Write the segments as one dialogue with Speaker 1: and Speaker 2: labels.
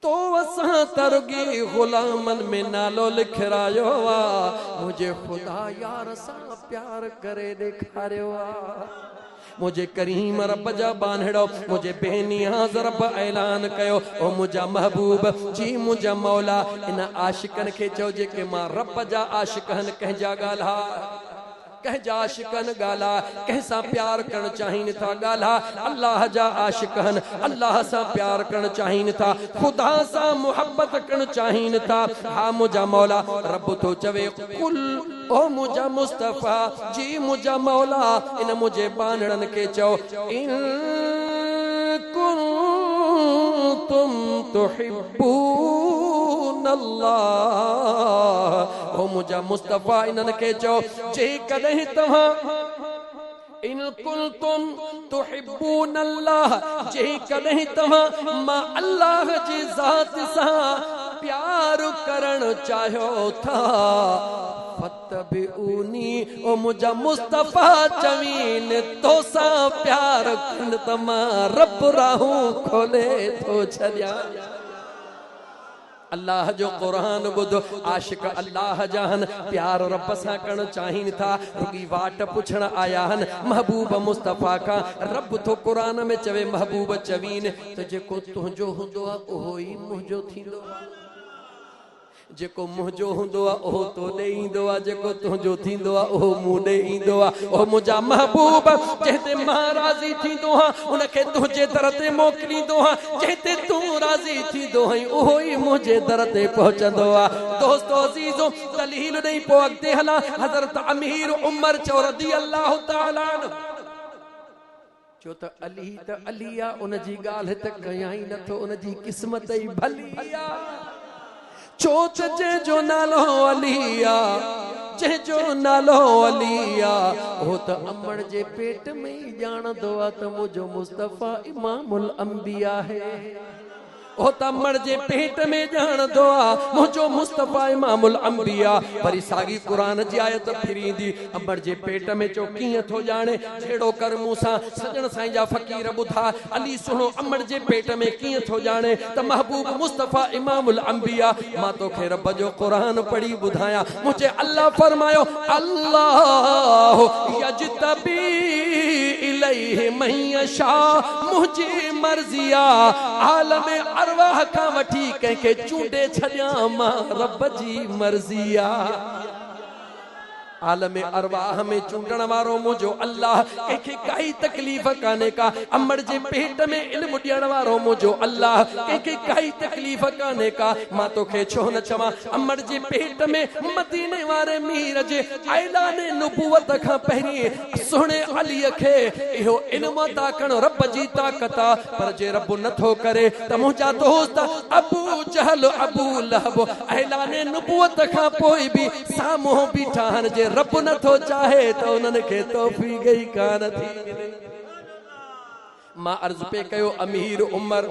Speaker 1: तो असां तरगी गुलामन में नालो लिखरायो आ। मुझे खुदा यार सा प्यार करे दिखारियो आ। मुझे करीम रब जा बानड़ो मुझे बेनियाज़ रब ऐलान कयो ओ मुझा महबूब जी मुझा मौला इन आशिकन के चो जेके मां रब जा आशिकन कह जा गाला कह जा आशिकन गाला कैसा प्यार करण चाहिन था गाला अल्लाह जा आशिकन अल्लाह सा प्यार करण चाहिन था खुदा सा मोहब्बत करण चाहिन था। हा मुझा मौला रब तो चवे कुल ओ मुझा मुस्तफा जी मुझा मौला इन मुझे बानड़न के चो इन कुंतुम तुहिब्बून अल्लाह ओ मुझा मुस्तफा इनन के चो जे कदे तव्हां इन कुंतुम तुहिब्बून अल्लाह जे कदे तव्हां मां अल्लाह जी ज़ात सा प्यार करण चाहियो था फत्तबिऊनी ओ मुझा मुस्तफा चवीन तो सा प्यार कन तमा रब राहूं खोले तो छड़िया। अल्लाह जो कुरान बुध आशिक अल्लाह जहन प्यार रब सा करण चाहिन था रुगी वाट पुछण आया हन महबूब मुस्तफा का रब तो कुरान में चवे महबूब चवीन तो जेको तुंजो हुंदो आ ओहो ही मुंजो थींदो जेको मुंहिंजो हूंदो आ ओहो तो ॾे ईंदो आ जेको तुंहिंजो थींदो आ ओहो मूं ॾे ईंदो आ। ओ मुंहिंजा महबूब जंहिंते मां राज़ी थींदो आहियां उनखे तुंहिंजे दर ते मोकिलींदो आहियां जंहिंते तूं राज़ी थींदो आहीं उहो ई मुंहिंजे दर ते पहुचंदो आ। दोस्तो अज़ीज़ो दलील ॾेई पोइ अॻिते हलां हज़रत अमीर उमर चओ रज़ी अल्लाह तआला चो त अली त अली आ उन जी ॻाल्हि त कयां ई नथो उन जी क़िस्मत ई भली आ। चोच जो नालो अलिया जो नालो अलिया हो त अमड़ जे पेट में ही ॼाणंदो आ त मुझो मुस्तफा इमामुल अंबिया है। ओ तमड़ जे पेट में ॼाणंदो आ मुझो मुस्तफा इमामुल अंबिया। वरी सागी कुरान जी आयत फिरींदी अमड़ जे पेट में चो कीअं थो ॼाणे छेड़ो कर मूंसां सजण साईं जा फ़कीर ॿुधा अली सुनो अमड़ जे पेट में कीअं थो ॼाणे त महबूब मुस्तफा इमामुल अंबिया मां तोखे रब जो कुरान पढ़ी ॿुधायां मुझे अल्लाह फरमायो अल्लाह यजतबी इलैहि मन यशा मुझी मर्जिया आलम अरवाह का वठी कंहिंखे चूंडे छॾियां मां रब जी मर्ज़िया। आलम अरवाह में चूंडण वारो मुझो अल्लाह कंहिंखे काई तकलीफ़ काने का अमड़ जे पेट में इल्म ॾियण वारो मुझो अल्लाह कंहिंखे काई तकलीफ़ काने का मां तोखे छो न चवां अमड़ जे पेट में मदीने वारे मीर जे ऐलान नबूवत खां पहिरीं सुहिणे अलीअ खे इहो इल्म अता करणु रब जी ताक़त आ पर जे रब नथो करे त मुंहिंजा दोस्त अबू जहल अबू लहब ऐलान नबूवत खां पोइ बि साम्हूं बीठा आहिनि जे रब नथो चाहे तो उन्हनि खे तौफ़ीक़ ई कान थी मिले। मां अर्ज़ पे कयो अमीर उमर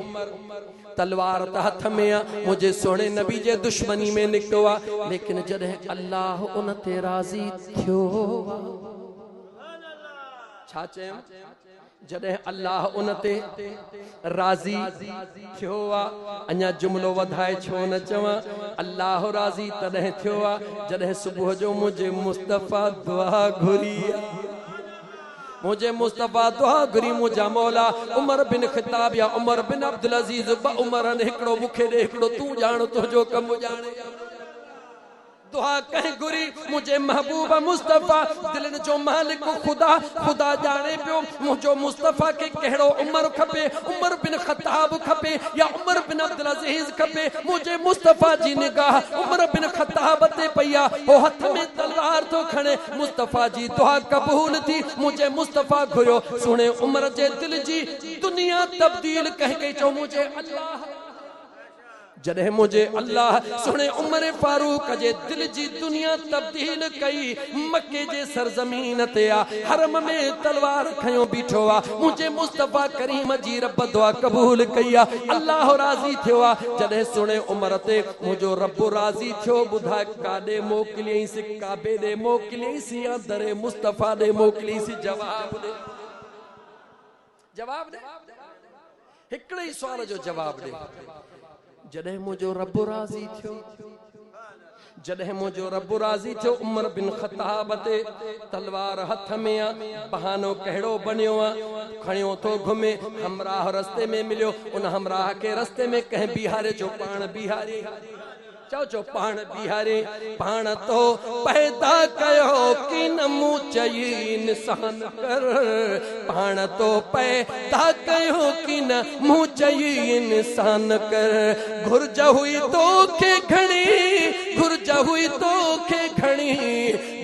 Speaker 1: तलवार त हथ में आ मुझे सोने नबी जे दुश्मनी में निकतो आ लेकिन जॾहिं अल्लाह उन ते राज़ी थियो छा चयम जॾहिं अल्लाह उन ते राज़ी थियो आ अञा जुमलो वधाए छो न चवां अल्लाह राज़ी तॾहिं थियो आ जॾहिं सुबुह जो मुझे मुस्तफा दुआ घुरी मुझे मुस्तफा दुआ घुरी मुझा मौला उमर बिन खिताब या उमर बिन अब्दुल अजीज ब उमर ने हिकड़ो मुखे दे हिकड़ो तू जान तुझो कम जाने दुआ कह गुरी मुझे महबूब मुस्तफा दिलन जो मालिक खुदा खुदा जाने पियो मुझो मुस्तफा के कहिड़ो उमर खपे उमर बिन खत्ताब खपे या उमर बिन अब्दुल अजीज खपे मुझे मुस्तफा जी निगाह उमर बिन खत्ताब ते पया ओ हथ में तलवार तो खणे मुस्तफा जी दुआ कबूल थी मुझे मुस्तफा घुरियो सुने उमर जे दिल जी दुनिया तब्दील कह के चो मुझे अल्लाह जॾहिं मुझे अल्लाह सुने उमर फारूक जे दिल जी दुनिया तब्दील कई मक्के जे सरजमीन ते आ हरम में तलवार खयो बीठो आ मुझे मुस्तफा करीम जी रब दुआ कबूल कई आ अल्लाह राज़ी थियो आ जॾहिं सुने उमर ते मुझो रब राज़ी थियो बुधा काडे मोकलियईंसि काबे दे मोकलियईंसि या दरे मुस्तफा दे मोकलियईंसि जवाब दे हिकड़े ही सवाल जो जवाब दे। जॾहिं मुझो रब राज़ी थियो, जॾहिं मुझो रब राज़ी थियो, उमर बिन ख़त्ताब ते तलवार हथ में आ, बहानो कहिड़ो बनियो आ, खणियो थो घुमे, हमराह रस्ते में मिलियो, उन हमराह के रस्ते में कंहिं बिहारे जो पाण बिहारी, चो पाण बिहारे, पाण तो पैदा कयो कि न मूं चई इंसान कर, पाण तो पैदा कयो कि न मूं चई इंसान कर, घुर्ज हुई तोखे घणी, घुर्ज हुई तोखे घणी,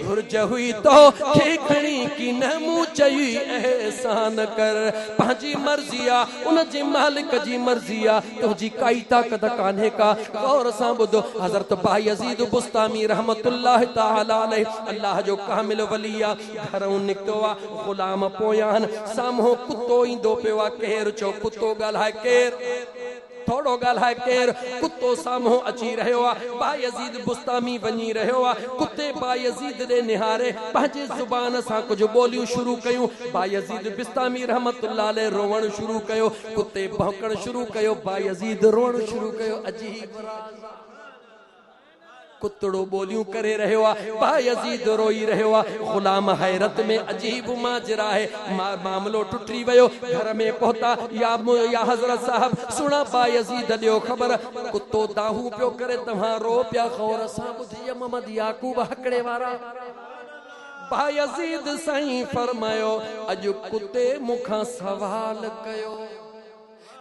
Speaker 1: घुर्ज हुई तोखे घणी कि न मूं चई एहसान कर, पंहिंजी मर्ज़ी आ उन जे मालिक जी मर्ज़ी आ, तुंहिंजी काई ताक़त कान्हे का। गौर सां ॿुधो, हज़रत बायज़ीद बुस्तामी रहमतुल्लाह ताला अलैह अल्लाह जो कामिल वली आ, घरों निकतो आ, गुलाम पोयान, साम्हूं कुत्तो ईंदो पियो आ, केर चो कुत्तो ॻाल्हाए, केर थोड़ो ॻाल्हाए, केर कुत्तो साम्हूं अची रहियो आ, बायज़ीद बुस्तामी वञी रहियो आ, कुत्ते बायज़ीद ॾे निहारे पंहिंजे ज़ुबान सां कुछ ॿोलियूं शुरू कयूं, बायज़ीद बुस्तामी रहमतुल्लाह अलैह रोवण शुरू कयो, कुत्ते भौंकण शुरू कयो, बायज़ीद रोवण शुरू कयो, अजीब कुत्तड़ो बोलियूं करे रहियो आ, बायज़ीद रोई रहियो आ, गुलाम हैरत में, अजीब माजरा है, मामलो टुटी वयो, घर में पहुता, या हज़रत साहब सुना बायज़ीद ॾियो ख़बर, कुत्तो दाहू पियो करे, तव्हां रो पिया, ख़ौर सां ॿुधी मोहम्मद याकूब हकड़े वारा। बायज़ीद साईं फरमायो, अॼु कुत्ते मूंखां सवाल कयो,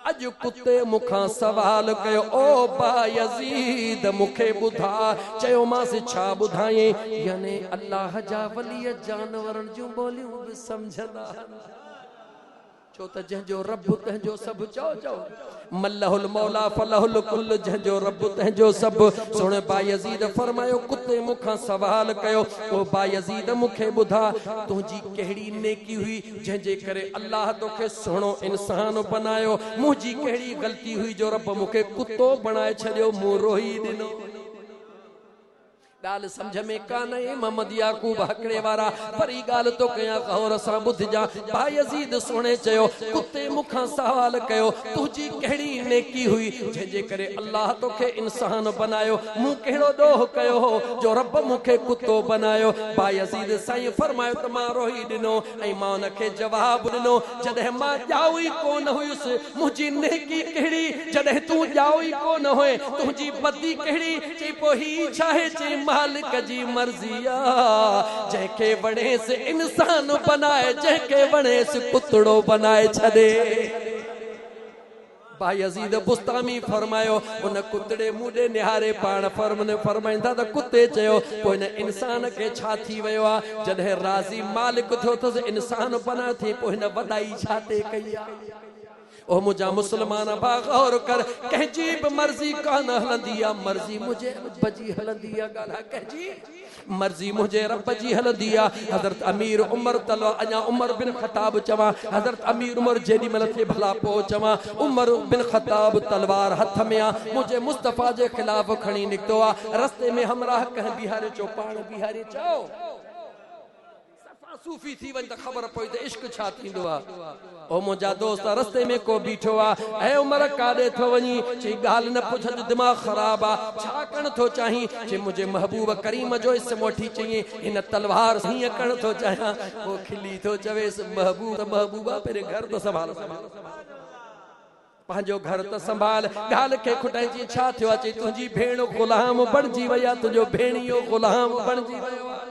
Speaker 1: अॼु कुत्ते मूंखां सवाल कयो, ओ बायज़ीद मूंखे ॿुधा, चयोमांसि छा ॿुधायईं, याने अल्लाह जा वली जानवरनि जूं ॿोलियूं बि सम्झंदा, छो त जंहिंजो रब तंहिंजो सभु, चओ मल्लहुल मौला फलहुल कुल, जंहिंजो रब तंहिंजो सभु। सुण बायज़ीद फरमायो, कुत्ते मूंखां सवाल कयो, ओ बायज़ीद मूंखे ॿुधा, तुंहिंजी कहिड़ी नेकी हुई जंहिंजे करे अल्लाह तोखे सुहिणो इंसान बनायो, मुंहिंजी कहिड़ी ग़लती हुई जो रब मूंखे कुत्तो बणाए छॾियो, मूं रोई ॾिनो। ॻाल्हि समझ में कान आई, मोहम्मद याकूब हकड़े वारा, पर ई ॻाल्हि तो कयां, गौर सां ॿुधजा। बायज़ीद सुणे चयो, कुत्ते मूंखां सवाल कयो, तुंहिंजी कहिड़ी नेकी हुई जंहिंजे करे अल्लाह तोखे इंसान बनायो, मूं कहिड़ो ॾोह कयो हो जो रब मूंखे कुत्तो बनायो। बायज़ीद साईं फरमायो त मां रोई ॾिनो, ऐं मां उनखे जवाब ॾिनो, जॾहिं मां ॼाऊ ई कोन हुयुसि, मुंहिंजी नेकी कहिड़ी जॾहिं तूं ॼाऊ ई कोन हुए, तुंहिंजी बदी कहिड़ी, चई पोइ ही छा आहे, चई मालिक जी मर्ज़ी आ, जंहिंखे वणेसि इंसान बनाए, जंहिंखे वणेसि कुतड़ो बनाए छॾे। बायज़ीद बुस्तामी फरमायो, उन कुतड़े मुंडे निहारे पाण फरमाईंदा त कुत्ते चयो, पोइ इन इंसान खे छा थी वियो आ, जॾहिं राज़ी मालिक थियो अथसि, इंसान बना थी, पोइ हिन वॾाई छा ते कई आ। ओ मुझा मुसलमान बा गौर कर, कंहिंजी बि मर्ज़ी कान हलंदी आ, मर्ज़ी मुझे रब जी हलंदी आ, ॻाल्हि कंहिंजी मर्ज़ी मुझे रब जी हलंदी आ। हज़रत अमीर उमर तलवा, अञा उमर बिन ख़त्ताब चवां, हज़रत अमीर उमर जेॾी महिल थे भला पोइ चवां, उमर बिन ख़त्ताब तलवार हथ में आ, मुझे मुस्तफ़ा जे ख़िलाफ़ खणी निकितो आ, रस्ते में हमराह कंहिं बिहारे चो, पाण बिहारे चओ सूफ़ी थी वञ त ख़बर पई त इश्क छा थींदो आ। ओ मुंहिंजा दोस्त रस्ते में को बीठो आ, ऐं उमर काॾे थो वञी, चई ॻाल्हि न पुछ, दिमाग़ ख़राब आ, छा करण थो चाहीं, चई मुंहिंजे महबूब करीम जो इस्म वठी, चई हिन तलवार हीअं करण थो चाहियां, पोइ खिली थो चवेसि, महबूबा पहिरें घर त संभाल, पंहिंजो घर त संभाल, ॻाल्हि खे खुटाइजी छा थियो आहे, चई तुंहिंजी भेण ग़ुलाम बणिजी वई आहे, तुंहिंजो भेणियो ग़ुलाम बणिजी वियो आहे,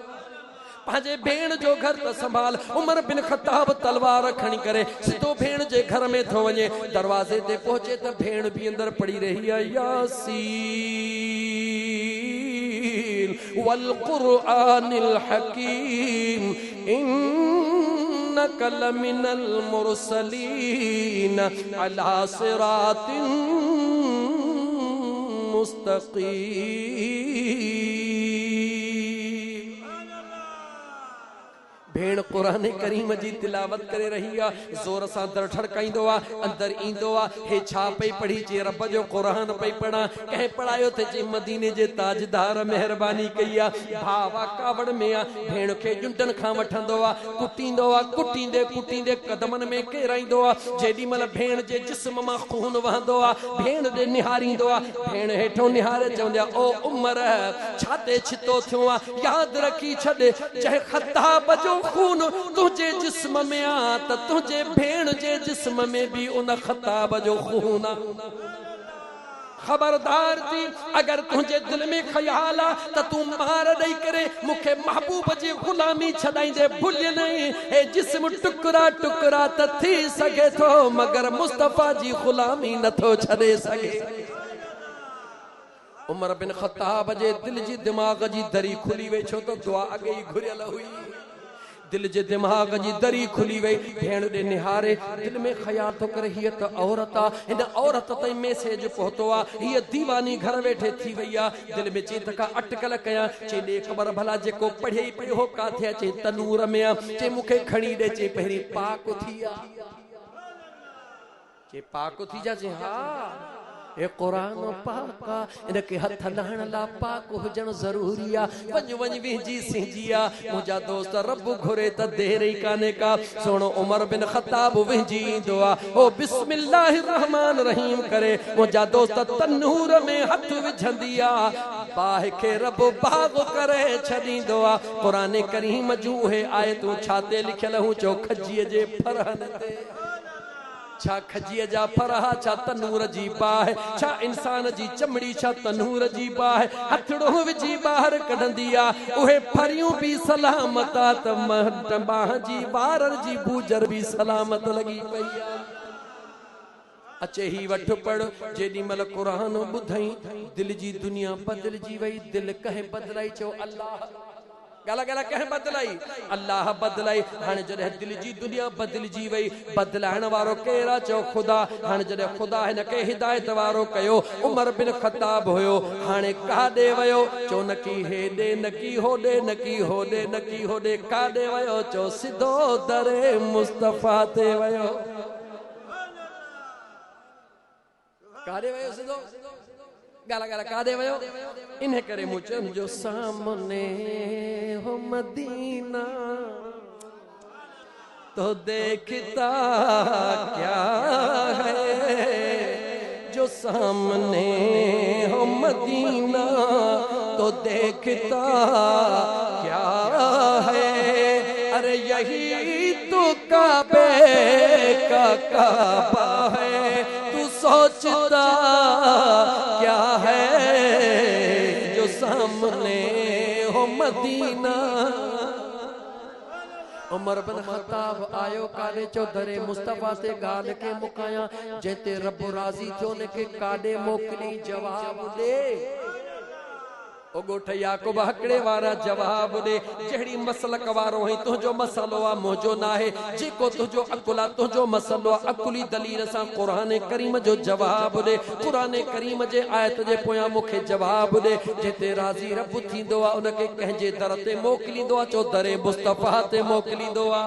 Speaker 1: पंहिंजे भेण जो घर त संभाल। उमर बिन ख़त्ताब तलवार खणी करे सिधो भेण जे घर में थो वञे, दरवाज़े ते पहुचे त भेण बि अंदर पड़ी रही आहे, यासीन वल क़ुरआनिल हकीम इन्नका लमिनल मुरसलीन अला सिरातिन मुस्तक़ीम। भेण कुरान करीम जी तिलावत करे रही आ, जोर सां दर ठड़काईंदो आ, अंदर ईंदो आ, हे छा पई पढ़ी? जे रब जो कुरान पई पढ़ा। कहे पढ़ायो थे जे मदीने जे ताजदार मेहरबानी कई आ। भावा कावड़ में आ, भेण खे जुंडन खां वठंदो आ, कुटींदो आ, कुटींदे कुटींदे कदमन में केराईंदो आ। जेडी मल भेण जे जिस्म मां खून वहंदो आ, भेण दे निहारींदो आ। भेण हेठों निहारे चवंदी आ, ओ उमर छाते छितो थियो आ? याद रखी छॾे जंहिं ख़त्ताब जो खून तुझे जिस्म में आ त तुझे भेण जे जिस्म में भी उन ख़त्ताब जो खून आ। खबरदार थी, अगर तुझे दिल में ख्याल आ त तू मार ॾेई करे मूंखे महबूब जी गुलामी छॾाईंदे भुल नहीं। हे जिस्म टुकड़ा टुकड़ा त थी सके थो, मगर मुस्तफ़ा जी गुलामी नथो छॾे सके। उमर बिन ख़त्ताब जे दिल जी दिमाग़ जी दरी खुली वई, छो तो दुआ अॻे ई घुरियल हुई। दिल जे दिमाग़ जी दरी खुली वई, भेण ॾे निहारे दिल में ख़याल तो करे हीअ त औरत आ, हिन औरत ताईं मैसेज पहुतो आ, हीअ दीवानी घर वेठे थी वई आ। दिल में चई त का अटकल कयां, चई ॾे ख़बर भला जेको पढ़े ई पियो हो काथे आ? चई तनूर में आ। चई मूंखे खणी ॾे। चई पहिरीं पाक थी आ। चई पाक थी जा। चई हा ए कुरान पाक आ, इनके हथ लहण ला पाक हुजण जरूरी आ। वञ वञ विझी सिंजी आ। मुंहिंजा दोस्त रब घुरे त देर ई काने का। सोनो उमर बिन ख़त्ताब विझी ईंदो आ, ओ बिस्मिल्लाहिर रहमान रहीम करे मुंहिंजा दोस्त तनूर में हथ विझंदी आ, बाहि खे रब बाग करे छॾींदो आ। कुरान करीम जूं उहे आयतूं छाते लिखियल हूं? चो खजीअ जे फरहन ते। छा खजीअ जा फरहा? छा तनूर जी बाहि? छा इंसान जी चमड़ी? छा तनूर जी बाहि? हथड़ो विझी ॿाहिरि कढंदी आ, उहे फरियूं भी सलामत आ त बाह जी वारनि जी बूजर भी सलामत लगी पई आ। अचे ही वठ पढ़। जेॾी महिल कुरान ॿुधई दिल जी दुनिया बदिलजी वई। दिल कंहिं बदिलाई? चओ अल्लाह। गला गला कह बदलाई? अल्लाह बदलाई। हाणे जॾहिं दिल जी दुनिया बदलजी वई, बदलाइण वारो केरु आहे? चओ ख़ुदा। हाणे जॾहिं ख़ुदा हिन खे हिदायत वारो कयो, उमर बिन ख़त्ताब हुयो, हाणे काॾे वियो? चओ न की हेॾे, न की होॾे, न की होॾे, न की होॾे, काॾे वियो? चओ सिधो दरे मुस्तफ़ा ते वियो। काॾे वियो? सिधो गाला गाला कादे वयो? इन्हें करे मुझन जो सामने हो मदीना तो देखता क्या है, जो सामने हो मदीना तो देखता क्या है। अरे यही तो काबे का काबा है, तू सोचता क्या है, जो सामने हो मदीना। उमर बिन ख़त्ताब आयो काॾे? चो दरे मुस्तफ़ा ते ॻाल्हि के मुकाया, जेते रब राज़ी थियो ने के काॾे मोकिली? जवाब दे। ओ गोठ याकूब हकड़े वारा जवाब दे। जहिड़ी मसलक वारो है तुझो मसलो आ, मुझो ना है। जेको तुझो अकुला तुझो मसलो आ, अकुली दलील सां कुरान करीम जो जवाब दे। कुरान करीम जे आयत जे पोयां मूंखे जवाब दे। जिते राज़ी रब थींदो आ उनके कंहिंजे दर ते मोकिलींदो आ। चो दरे मुस्तफ़ा ते मोकिलींदो आ।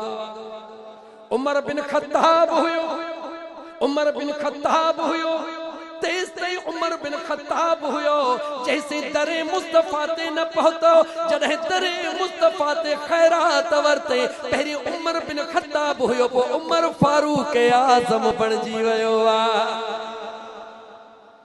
Speaker 1: उमर बिन ख़त्ताब हुयो, उमर बिन ख़त्ताब हुयो। तेज तई उमर बिन ख़त्ताब हुयो, जैसे दरे मुस्तफ़ा ते न पहुतो। जॾहिं दरे मुस्तफ़ा ते खैरात वरते, पहिरीं उमर बिन ख़त्ताब हुयो, पोइ उमर फारूक आज़म बणिजी वियो आ।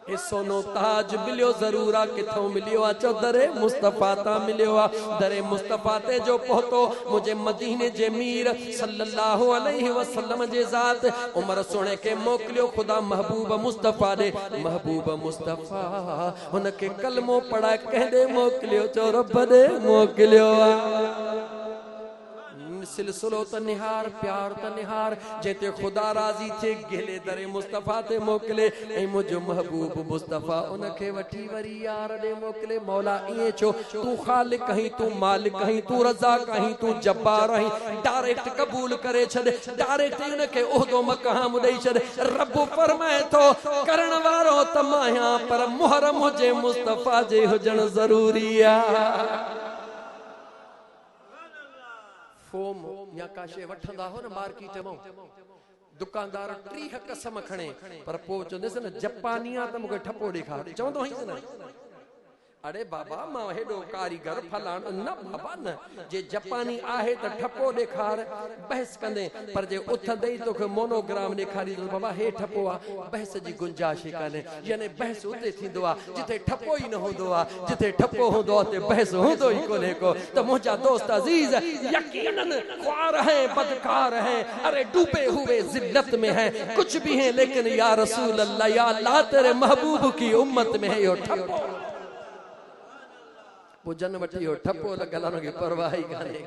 Speaker 1: हे सोनो ताज मिलियो ज़रूर आ, किथों मिलियो आ? चो दरे मुस्तफ़ा ता मिलियो आ। दरे मुस्तफ़ा ते जो पहुतो, मुझे मदीने जे मीर सल्लल्लाहु अलैहि वसल्लम जे ज़ात उमर सोने के मोकिलियो ख़ुदा महबूब मुस्तफ़ा दे। महबूब मुस्तफ़ा हुनखे कलमो पढ़ाए कंहिं मोकिलियो? चो रब दे मोकिलियो आ। सिलसिलो त निहार, प्यार त निहार। जेते ख़ुदा राज़ी थे गेले दरे मुस्तफ़ा ते मोकिले, ऐं मुंहिंजो महबूब मुस्तफ़ा उनखे वठी वरी यार ॾे मोकिले। मौला ईअं छो? तू ख़ालिक आहीं, तू मालिक आहीं, तू रज़ाक आहीं, तू जब्बार आहीं। डायरेक्ट क़बूल करे छॾ, डायरेक्ट उनखे उहदो मक़ाम ॾेई छॾ। रब फरमाए थो करण वारो त मां आहियां, पर मुहर मुंहिंजे मुस्तफ़ा जे हुजण ज़रूरी आहे। थोम या का शइ वठंदा हो न मार्केट में दुकानदार 30 कसम खणे पर पोइ चवंदसि न जापानी आहे त मूंखे ठपो ॾेखार चवंदो हुईंसि न अरे बाबा मां हेॾो कारीगर फलाण न बाबा न जे जापानी आहे त ठपो ॾेखार बहस कंदे पर जे उथंदे ई तोखे मोनोग्राम ॾेखारी त बाबा हे ठपो आहे बहस जी गुंजाइश ई कान्हे यानी बहस उते थींदो आहे जिथे ठपो ई न हूंदो आहे जिथे ठपो हूंदो आहे उते बहस हूंदो ई कोन्हे को त मुंहिंजा दोस्त अज़ीज़ यकीनन ख्वार हैं बदकार हैं अरे डूबे हुए जिल्लत में हैं कुछ भी हैं लेकिन या रसूल अल्लाह या अल्लाह तेरे महबूब की उम्मत में है यो ठपो वो जन वठी हो ठपो लगल उनखे परवाह ई कान्हे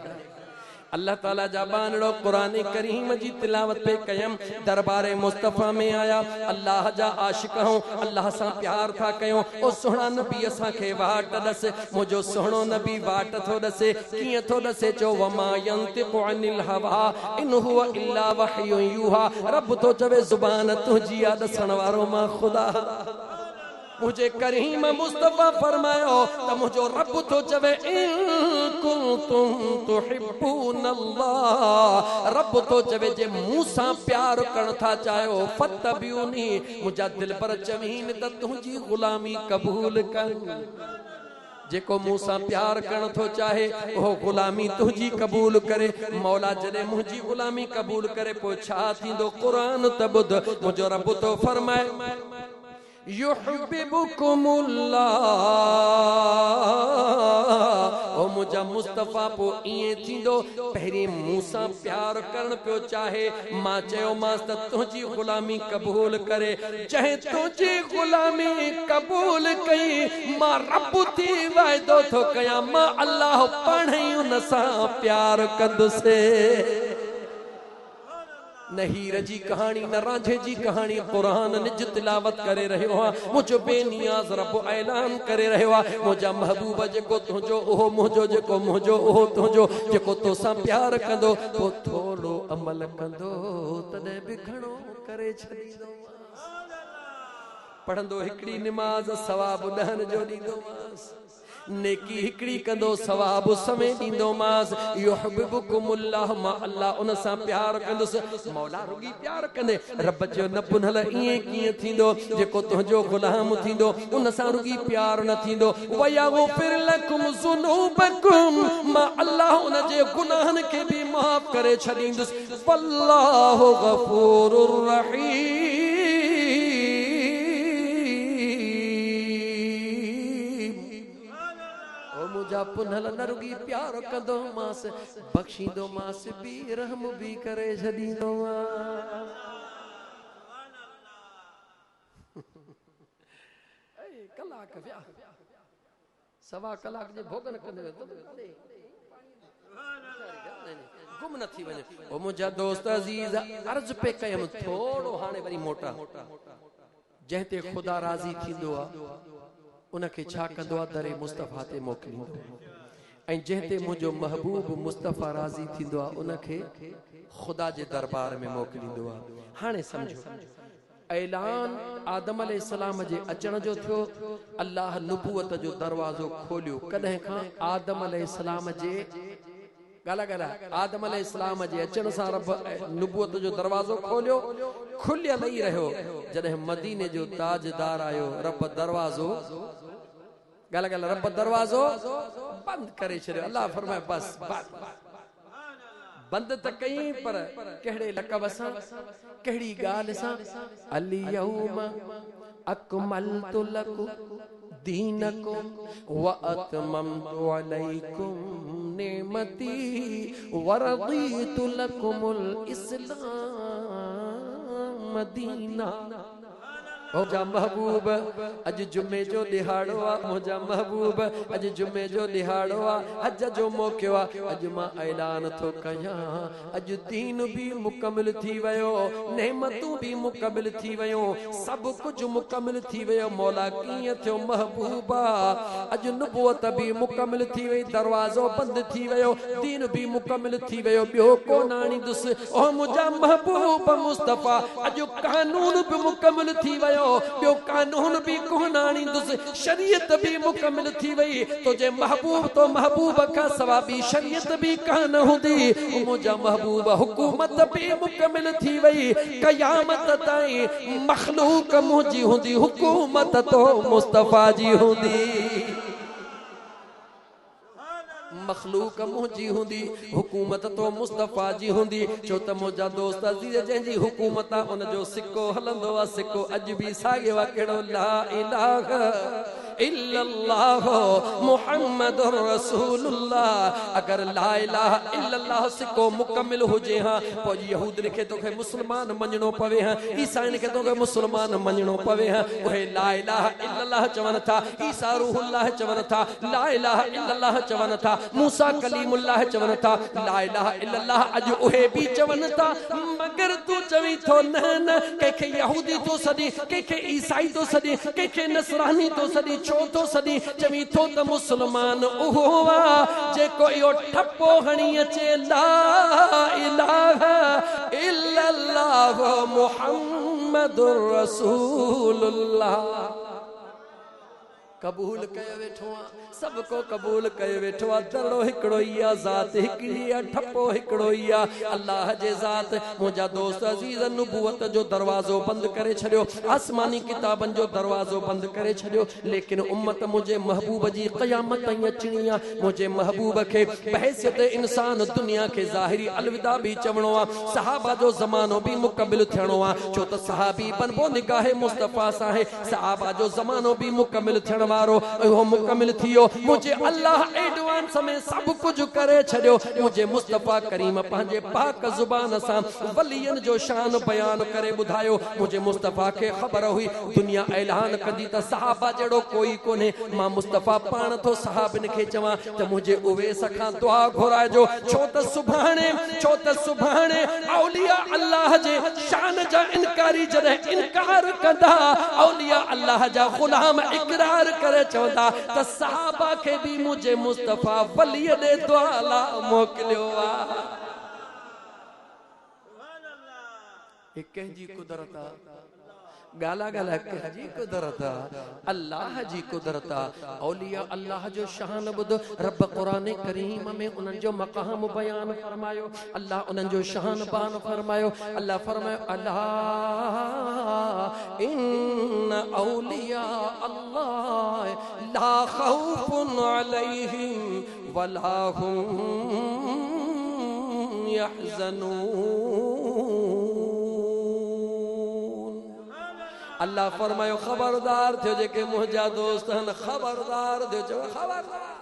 Speaker 1: अल्लाह ताला जा बानड़ो कुरान करीम जी तिलावत पे कयम दरबारे मुस्तफा में आया अल्लाह जा आशिक हूं अल्लाह सा प्यार था कयो ओ सुहणा नबी असा के वाट दस मुजो सुहणो नबी वाट थो दसे किए थो दसे चो वमा यंतिकु अनिल हवा इन हुवा इल्ला वहयु युहा रब तो चवे जुबान तुझी आ दसण वारो मां खुदा मुझे करीम मुस्तफा फरमायो त मुझो रब तो चवे इन कुंतुम तुहिब्बून अल्लाह रब तो चवे जे मूसा प्यार करण था चाहो फतबियूनी मुझा दिल पर चवीन त तुझी गुलामी कबूल कर जेको मूसा प्यार करण थो चाहे वो गुलामी तुझी कबूल करे मौला जदे मुझी गुलामी कबूल करे पो छा थींदो कुरान त बुध मुझो रब तो फरमाए युहिब्बुकुमुल्लाह ओ मुझा मुस्तफा पो इए थींदो पहिरी मूसा प्यार करण पियो चाहे मां चयो मास त तुझी गुलामी कबूल करे चाहे तुझी गुलामी कबूल कई मां रब थी वायदो थो कया मां अल्लाह पाणे उन सां प्यार कंदुसे न हीर जी कहानी न रांझे जी कहानी कुरान निज तिलावत करे रहियो आहे मुझो बेनियाज़ रब ऐलान करे रहियो आहे मुझा महबूब जेको तुझो ओहो मुझो जेको मुझो ओहो तुझो जेको तोसां प्यार कंदो तो थोड़ो अमल कंदो तॾहिं बि घणो करे छॾींदो पढ़ंदो हिकड़ी नमाज सवाब 10 जो ॾींदोमांस नेकी हिकड़ी कंदो सवाब समय दींदो मास युहिब्बुकुमुल्लाह मा अल्लाह उन सा प्यार कंदुस मौला रुगी प्यार कंदे रब जो न पुनल इए किए थींदो जेको तुझो गुलाम थींदो उन सा रुगी प्यार न थींदो वयगफिर लकुम ज़ुनूबकुम मा अल्लाह उन जे गुनाहन के भी माफ करे छडींदुस वल्लाहु गफूरुर रहीम मुझा पुनल न रुगी प्यार कंदो मास बख्शींदो मास भी रहम भी करे छडींदो कलाक व्या सवा कलाक जे भोगन कंदे गुम न थी वने ओ मुझा दोस्त अजीज अर्ज पे कयम थोड़ो हाने वरी मोटा जहते खुदा राजी थींदो आ उनके छा कंदो दरे मुस्तफा ते मोकलींदो ऐं जहते मुझो महबूब मुस्तफा राजी थींदो उनके खुदा जे दरबार में मोकलींदो हाने समझो ऐलान आदम अलैहिस्सलाम जे अचण जो थियो अल्लाह नबूवत जो दरवाजो खोलियो कदे खां आदम अलैहिस्सलाम जे गाला गाला आदम अलैहिस्सलाम जे अचण सां रब नबूवत जो दरवाजो खोलियो खुलियल ही रहो जदे मदीने जो ताजदार आयो रब दरवाजो गाला गाला रब दरवाजो बंद करे छड़ियो अल्लाह फरमाए बस बंद त कई पर केड़े लकब सां केड़ी गाल सां अल यौम अकमलतु लकुम दीनकुम व अतममतु अलैकुम निअमती व रदीतु लकुमुल इस्लाम दीना मुझा महबूब अज जुमे जो दिहाड़ो आ मुझा महबूब अज जुमे जो दिहाड़ो आ हज जो मौको आ अज मां ऐलान थो कया अज दीन भी मुकम्मल थी वयो नेमतू भी मुकम्मल थी वयो सब कुछ मुकम्मल थी वयो मौला किए थियो महबूबा अज नबूवत भी मुकम्मल थी वई दरवाजो बंद थी वयो दीन भी मुकम्मल थी वयो बियो को नानी दुस ओ मुझा महबूब मुस्तफा अज कानून भी मुकम्मल थी वयो वियो बियो कानून भी कोन आणींदुसि शरीयत भी मुकम्मिल थी वई तुझे महबूब तो महबूब का सवा भी शरीयत भी कान हुंदी मुझा महबूब हुकूमत भी मुकम्मिल थी वई क़यामत ताईं मखलूक मुंहिंजी हुंदी हुकूमत तो मुस्तफा जी हुंदी मखलूक मुंहिंजी हुंदी हुकूमत तो मुस्तफा जी हुंदी छो त मुंहिंजा दोस्त अज़ीज़ जंहिंजी हुकूमत आहे उन जो सिक्को हलंदो आहे सिक्को अॼु बि साॻियो आहे कहिड़ो ला इलाहा इल्लल्लाह मुहम्मदुर रसूलुल्लाह अगर ला इलाहा इल्लल्लाह सिक्को मुकम्मिल हुजे हां पोइ यहूद खे तोखे मुस्लमान मञणो पवे हां ईसाइन खे तोखे मुस्लमान मञणो पवे हां उहे ला इलाहा इल्लल्लाह चवनि था ईसा रूहुल्लाह चवनि था ला इलाहा इल्लल्लाह चवनि था मूसा कलीमुल्लाह चवनि था ला इलाहा इल्लल्लाह अॼु उहे बि चवनि था मगर तू चवी थो न न कंहिंखे यहूदी तो सदी कंहिंखे ईसाई तो सदी कंहिंखे नसरानी तो सदी छो तो सदी चवी थो त मुस्लमान उहो आहे जेको इहो ठपो हणी अचे ला इलाहा इल्लल्लाह मुहम्मदुर रसूलुल्लाह कबूल कयो वेठो आहे सबको कबूल कयो वेठो आहे दड़ो हिकिड़ो ई आहे ज़ात हिकिड़ी आहे ठपो हिकिड़ो ई आहे अल्लाह जे ज़ात मुंहिंजा दोस्त अज़ीज़ नुबुवत जो दरवाज़ो बंदि करे छॾियो आसमानी किताबनि जो दरवाज़ो बंदि करे छॾियो लेकिन उम्मत मुंहिंजे महबूब जी क़यामत ताईं अचणी आहे मुंहिंजे महबूब खे बहैसियत इंसान दुनिया खे ज़ाहिरी अलविदा बि चवणो आहे सहाबा जो ज़मानो बि मुकमिल थियणो आहे छो त सहाबी बनबो निगाहे मुस्तफ़ा सां आहे सहाबा जो ज़मानो बि मुकमिल थियण वारो इहो मुकमिल थियो मुझे अल्लाह एडवांस में सब कुछ करे छड़ियो मुझे मुस्तफा करीम पंहिंजे पाक जुबान सां वलियन जो शान बयान करे बुधायो मुझे मुस्तफा के खबर हुई दुनिया ऐलान कंदी त सहाबा जड़ो कोई कोने मां मुस्तफा पान तो सहाबन के चवा त मुझे उवे सखा दुआ घुराइजो छो त सुभाणे औलिया अल्लाह जे शान जा इनकारी जरे इनकार कंदा औलिया अल्लाह जा गुलाम इकरार करे चवंदा त सहाबा के भी मुझे मुस्तफा वली दे दुआला मोकलियो आ एक जी कुदरत गाला गाला जी कुदरत अल्लाह जी कुदरत औलिया अल्लाह जो शान बुध रब कुरान करीम में उनन जो मकाम बयान फरमायो अल्लाह उनन जो शान बयान फरमायो अल्लाह फरमायो अल्लाह इन औलिया अल्लाह ला खौफुन अलैहिम वला हुम यहज़नून अल्लाह फरमायो खबरदार थियो जेके मुंहिंजा दोस्त हन खबरदार थियो खबरदार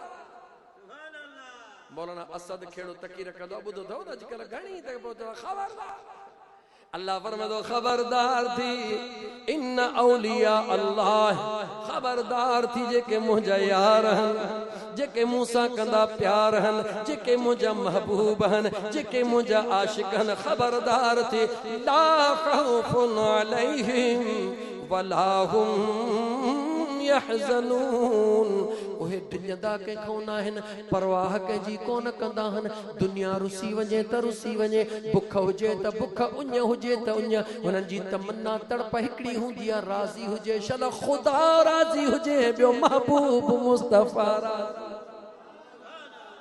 Speaker 1: मौलाना असद खेड़ो तकीर कंदो ॿुधो अथव न अॼुकल्ह घणी त खबरदार अल्लाह फरमायो खबरदार थी इन औलिया अल्लाह खबरदार थी जेके मुंहिंजा यार हन जेके मूंसा कंदा प्यार हन जेके मुंहिंजा महबूब हन जेके मुंहिंजा आशिक हन खबरदार थी ला खौफुन अलैहिम वला हुम यहज़नून ओहे डिॼंदा कंहिंखो न आहिनि परवाह कंहिंजी कोन कंदा आहिनि दुनिया रुसी वञे त रुसी वञे बुख हुजे त बुख उञ हुजे त उञ हुननि जी तमन्ना तड़प हिकिड़ी हूंदी आहे राज़ी हुजे शल ख़ुदा राज़ी हुजे ॿियो महबूब मुस्तफ़ा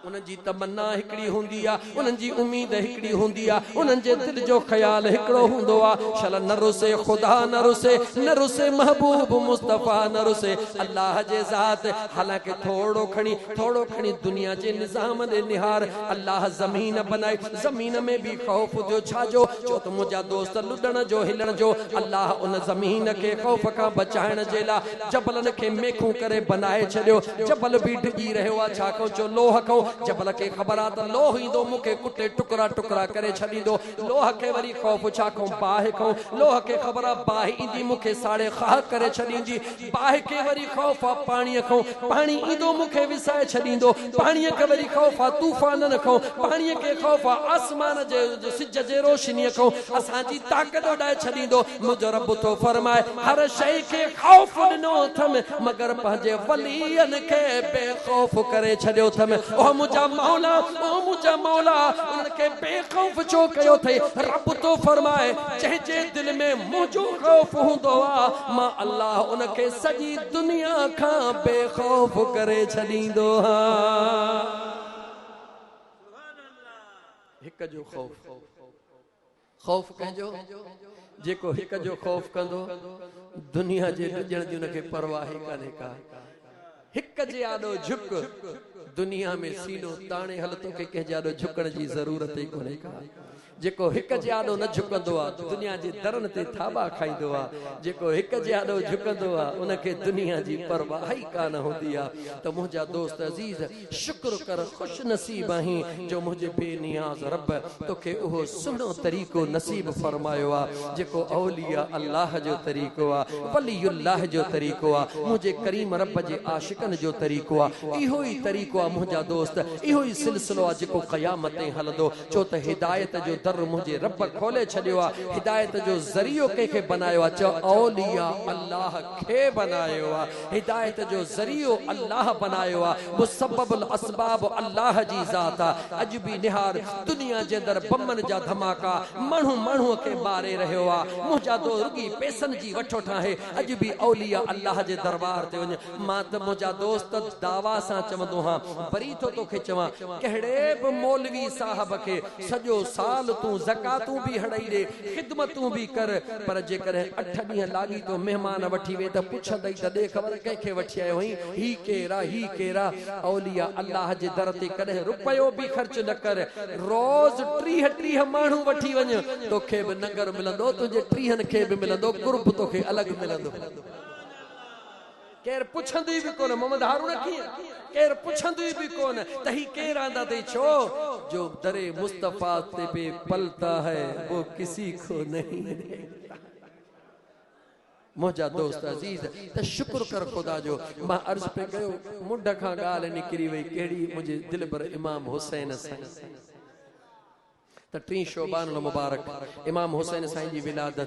Speaker 1: उन जी तमन्ना हिकड़ी हुंदी आ उन जी उम्मीद हिकड़ी हुंदी आ उन जे दिल जो ख्याल हिकड़ो हुंदो आ शल न रुसे खुदा न रुसे महबूब मुस्तफा न रुसे अल्लाह जे ज़ात हालांकि थोड़ो खणी दुनिया जे निजाम दे निहार अल्लाह ज़मीन बनाई ज़मीन में भी खौफ जो छाजो छो त मुंहिंजा दोस्त लुडण जो हिलण जो अल्लाह उन ज़मीन के खौफ का बचाइण जे ला जबलन के मेखूं करे बनाए छड़ियो जबल भी डिगी रहियो आ छा को जो लोह को जबल के खबर आ त लोह ईंदो मुखे कुटे टुकड़ा टुकड़ा करे छडींदो लोह के वरी खौफ छा को बाह को लोह के खबर आ बाह ईंदी मुखे साड़े खाह करे छडींदी बाह के वरी खौफ आ पानी को पानी ईंदो मुखे विसाए छडींदो पानी के वरी खौफ आ तूफानन को पानी के खौफ आ आसमान जे सिज जे रोशनी को असा जी ताकत उडाए छडींदो मुझो रब तो फरमाए हर शय के खौफ नो थम मगर पंजे वलियन के बेखौफ करे छडियो थम ओ मुझा मौला, ओ मुझा मौला, उनके बेखौफ छो कयो थे। रब तो फरमाए जंहिंजे दिल में मुझो खौफ हूंदो आ, मां अल्लाह उनके सॼी दुनिया खां बेखौफ करे छॾींदो आहियां। हिक जो खौफ, खौफ कंहिंजो जेको हिक जो खौफ कंदो दुनिया जे ॾिजण जी उनखे परवाह ई कान्हे का। हिक जे आॾो झुक, दुनिया में सीनो ताणे हल, तोखे कंहिंजे आॾो झुकण जी ज़रूरत ई कोन्हे का। जेको हिक जे आॾो न झुकंदो आहे दुनिया जे दरनि ते थाबा खाईंदो आहे। जेको हिक जे आॾो झुकंदो आहे उनखे दुनिया जी परवाह ई कान हूंदी आहे। त मुंहिंजा दोस्त अज़ीज़, शुक्र कर, ख़ुश नसीब आहीं जो मुंहिंजे बेनियाज़ रब तोखे उहो सुहिणो तरीक़ो नसीब फरमायो आहे जेको औलिया अल्लाह जो तरीक़ो आहे, वलीउल्लाह जो तरीक़ो आहे, मुंहिंजे करीम रब जे आशिकनि जो तरीक़ो आहे। इहो ई तरीक़ो आहे मुंहिंजा दोस्त, इहो ई सिलसिलो आहे जेको क़यामत ताईं हलंदो। छो त हिदायत जो दर मुझे रब खोले छॾियो आहे। हिदायत जो ज़रियो कंहिंखे बनायो आहे, चओ औलिया अल्लाह खे बनायो आहे। हिदायत जो ज़रियो अल्लाह बनायो आहे। मुसब्बबुल असबाब अल्लाह जी ज़ात आहे। अॼु बि निहार दुनिया जे अंदर बमन जा धमाका माण्हू माण्हूअ खे मारे रहियो आहे। मुंहिंजा दो रुगी पैसनि जी वठो ठाहे अॼु बि औलिया अल्लाह जे दरबार ते वञ। मां त मुंहिंजा दोस्त दावा सां चवंदो हां, वरी थो तोखे चवां, कहिड़े बि मौलवी साहब खे सॼो साल तू ज़कातूं भी हड़ाई दे, खिदमतूं भी कर, पर जेकॾहिं 8 ॾींहं लागी तो मेहमान वठी वे त पुछंदई त दे ख़बर कंहिंखे वठी आयो हुई, ही केरा ही केरा। औलिया अल्लाह जे दर ते कॾहिं रुपयो भी ख़र्च न कर, रोज़ 30 माण्हू वठी वञ, तोखे बि नगर मिलंदो, तुंहिंजे 30 खे बि मिलंदो, कुर्ब तोखे अलॻि मिलंदो। केर पुछंदी भी कोन, मोहम्मद हारून कीअं, केर पुछंदी भी कोन त ही केर आंदा अथई। छो जो दरे मुस्तफा ते पे पलता है वो किसी को नहीं देखता। मुंहिंजा दोस्त अज़ीज़, त शुक्र कर ख़ुदा जो। मां अर्ज़ पे कयो, मुंड खां ॻाल्हि निकिरी वई कहिड़ी, मुंहिंजे दिल पर इमाम हुसैन साईं त 3 शोबान मुबारक इमाम हुसैन साईं जी विलादत,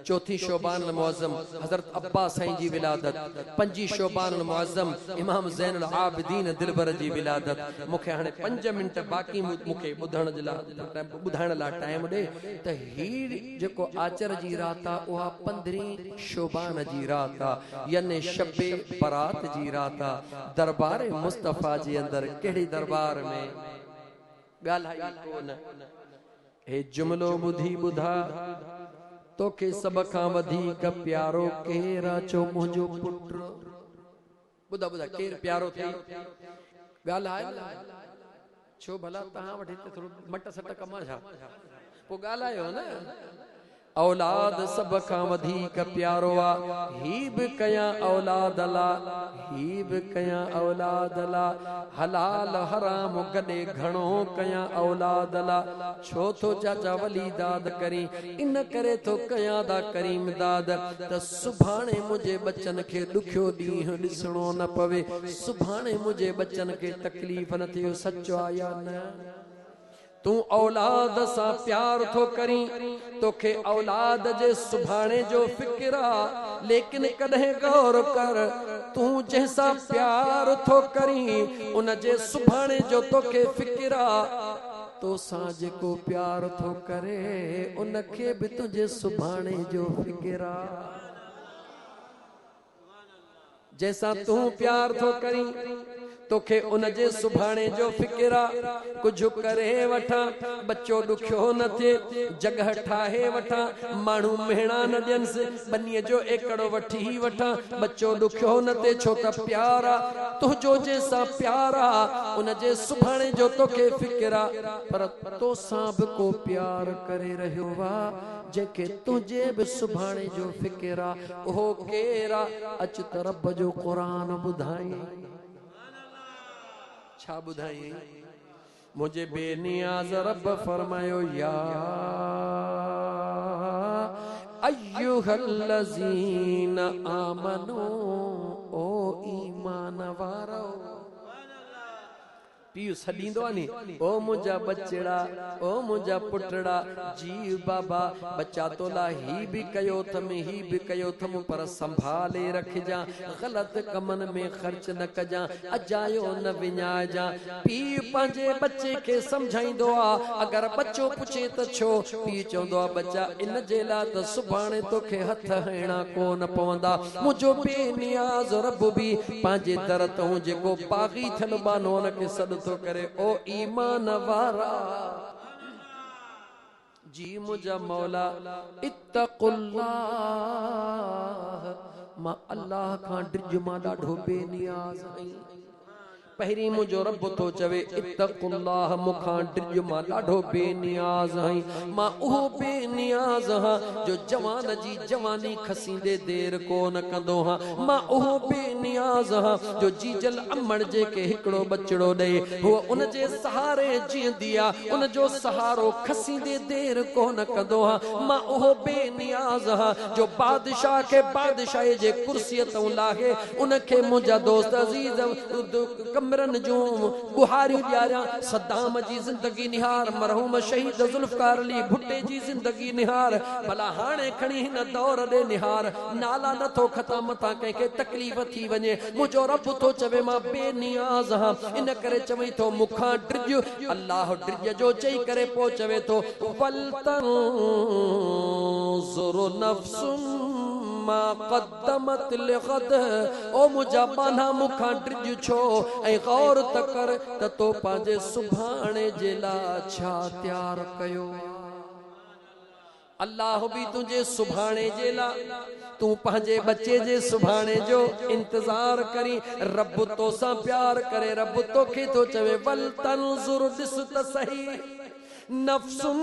Speaker 1: 4 शोबान मुअज़्ज़म हज़रत अब्बास साईं जी विलादत, 5 शोबान मुअज़्ज़म इमाम ज़ैनुल आबिदीन दिलबर जी विलादत। मूंखे हाणे 5 मिंट बाक़ी मूंखे ॿुधाइण लाइ टाइम ॾे त ही जेको आचर जी रात आहे उहा 15 शोबान जी रात आहे, यानी शबे बरात जी रात आहे। दरबार मुस्तफ़ा जे अंदर कहिड़ी दरबार में ॻाल्हाई कोन। हे जुमलो ॿुधी ॿुधा, तोखे सभ खां वधीक प्यारो केर आहे, चो मुंहिंजो पुट। ॿुधा ॿुधा केर प्यारो थी ॻाल्हाए, छो भला तव्हां वटि हिते थोरो मट सट कमा छा, पोइ ॻाल्हायो न। औलाद सब खां वधीक प्यारो आहे, ही बि कयां औलाद ला, ही बि कयां औलाद ला, हलाल हराम गॾे घणो कयां औलाद ला। छो थो चाचा वली दाद करी, इन करे थो कयां दा करीम दाद त सुभाणे मुंहिंजे बच्चन खे ॾुखियो ॾींहुं ॾिसणो न पवे, सुभाणे मुंहिंजे बच्चन खे तकलीफ़ न थिए। सचो आहे या न? तू औलाद सां प्यार थो करी, तोखे औलाद जे सुभाणे जो फिक्र आ, लेकिन कॾहिं गौर कर, तू जंहिंसां प्यार थो करी उन जे सुभाणे जो तोखे फिक्र आ। तो सां जेको प्यार थो करे उनखे बि तुंहिंजे सुभाणे जो फिक्र आ। जैसा तू प्यार थो करी तोखे उन जे सुभाणे जो फिक्र आ। कुछ करे वठा, बच्चो ॾुखियो न थिए, जगह ठाहे वठा, माण्हू मेहणा न ॾियनिसि, बनीअ जो एकड़ो वठी वठा, बच्चो ॾुखियो न थिए, छो त प्यार आ। तुंहिंजो जंहिंसां प्यार आ उन जे सुभाणे जो तोखे फिक्र आ। पर तोसां बि को प्यार करे रहियो आ जंहिंखे तुंहिंजे बि सुभाणे जो फिक्र आ, उहो केर आ? अच त रब जो क़ुरान ॿुधाई। छा ॿुधाई? मुझे बेनियाज़ रब फरमायो, या अय्युहल्लज़ीन आमनू, ओ ईमान वारो, पीउ सॾींदो आहे नी, ओ मुंहिंजा बचड़ा, ओ मुंहिंजा पुटड़ा, जी बाबा बच्चा तोला ही भी कयो थम, ही भी कयो थम, पर संभाले रखजा, गलत कमन में खर्च न कजा, अजायो न विञाइजा। पीउ पंहिंजे बच्चे के समझाईंदो आहे, अगर बच्चो पुछे त छो, पीउ चवंदो आहे बच्चा इन जे लाइ त सुभाणे तोखे हथ हणा कोन पवंदा। मुंहिंजो बेनियाज़ रब भी पंहिंजे दर तूं जेको बाग़ी थियल बानो उन खे सॾ तो करे, ओ ईमान वारा जी मुझा मौला इत्तक़ुल्लाह, मां अल्लाह खां डिज मां ॾाढो बेनियाज़ आहीं। पहिरीं मुंहिंजो रब तो चवे इत्तक़ुल्लाह, मुखां डिज मां ॾाढो बेनियाज़ आहीं। मां उहो बेनियाज़ हां जो जवान जी जवानी खसींदे देर कोन कंदो हां। मां उहो बेनियाज़ हां जो जीजल अमड़ जे के हिकिड़ो बचड़ो ॾे, हुअ उन जे सहारे जीअंदी आहे, उन जो सहारो खसींदे देर कोन कंदो हां। मां उहो बेनियाज़ हां जो बादशाह खे बादशाही जे कुर्सीअ तऊं लाहे, उन खे मुंहिंजा दोस्त अज़ीज़ कमरन जूं बुहारियूं ॾियारियां। सद्दाम जी ज़िंदगी निहार, मरहूम शहीद ज़ुल्फ़कार अली भुट्टे जी ज़िंदगी निहार, भला हाणे खणी हिन दौर ॾे निहार। नाला नथो खता मथां कंहिंखे तकलीफ़ थी वञे, मुंहिंजो रब तो चवे मां बेनियाज़ हां, इन करे चवई थो मुखां डिज। अल्लाह डिज जो चई करे पोइ चवे थो वल तंज़ुर नफ़्सुम मा क़द्दमत लिग़द, ओ मुंहिंजा बाना मुखां डिज छो ऐं गौर त कर त तो पंहिंजे सुभाणे जे लाइ छा तयार कयो। अल्लाह भी तुझे सुभाणे जे लाइ, तू पंहिंजे बच्चे जे सुभाणे जो इंतजार करी। रब तो सां प्यार करे, रब तोखे तो चवे वल तंज़ुर, ॾिस त सही, नफ़्सुम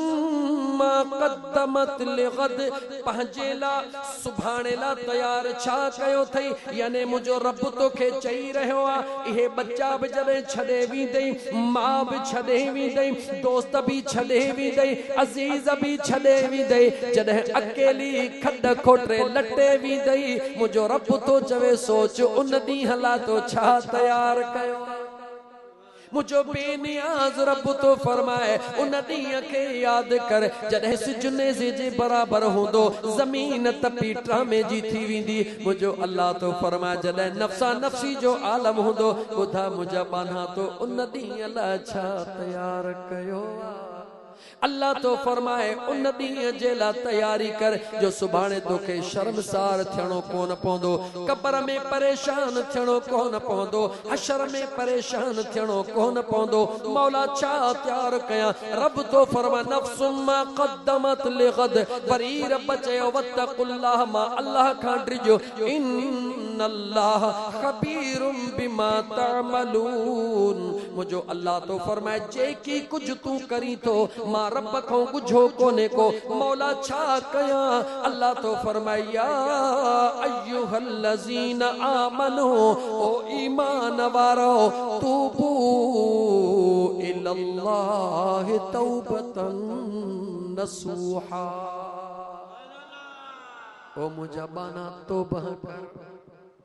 Speaker 1: मा क़द्दमत लिग़द, पंहिंजे लाइ सुभाणे लाइ तयार छा कयो अथई। यानी मुंहिंजो रब तोखे चई रहियो आहे, इहे बच्चा बि जॾहिं छॾे वेंदई, मां बि छॾे वेंदई, दोस्त बि छॾे वेंदई, अज़ीज़ बि छॾे वेंदई, जॾहिं अकेली खॾ खोटे लटे वेंदई, मुंहिंजो रब तो चवे सोच उन ॾींहं लाइ तो छा तयार कयो। मुझो बेनियाज़ रब तो फरमाए उन ॾींहं खे यादि कर जॾहिं सिजने जे बराबर हूंदो, ज़मीन तपी ट्रामे जी थी वेंदी। मुझो अल्लाह तो फरमाए जॾहिं नफ़्सा नफ़्सी जो आलम हूंदो, ॿुधा मुंहिंजा बाना तो उन ॾींहं लाइ छा तयार कयो। अल्लाह तो फरमाए उन ॾींहं जे लाइ तयारी कर जो सुभाणे तोखे शर्मसार थियणो कोन पवंदो, क़ब्र में परेशान थियणो कोन पवंदो, हशर में परेशान थियणो कोन पवंदो। मौला छा तयार कयां, रब तो फरमा नफ़्सुम मा क़द्दमत लिग़द, वरी रब चयो वत्तक़ुल्लाह, मां अल्लाह खां डिजो, इन्नल्लाह ख़बीरुम बिमा तअमलून। मुझो अल्लाह तो फरमाए जेकी कुछ तू करी तो मां रब खां कुझो कोने को, मौला छा कयां। अल्लाह तो फरमाए या अय्युहल्लज़ीन आमनू, ओ ईमान वारो, तूबू इलल्लाहि तौबतन नसूहा, ओ मुंहिंजा बाना तौबा कर।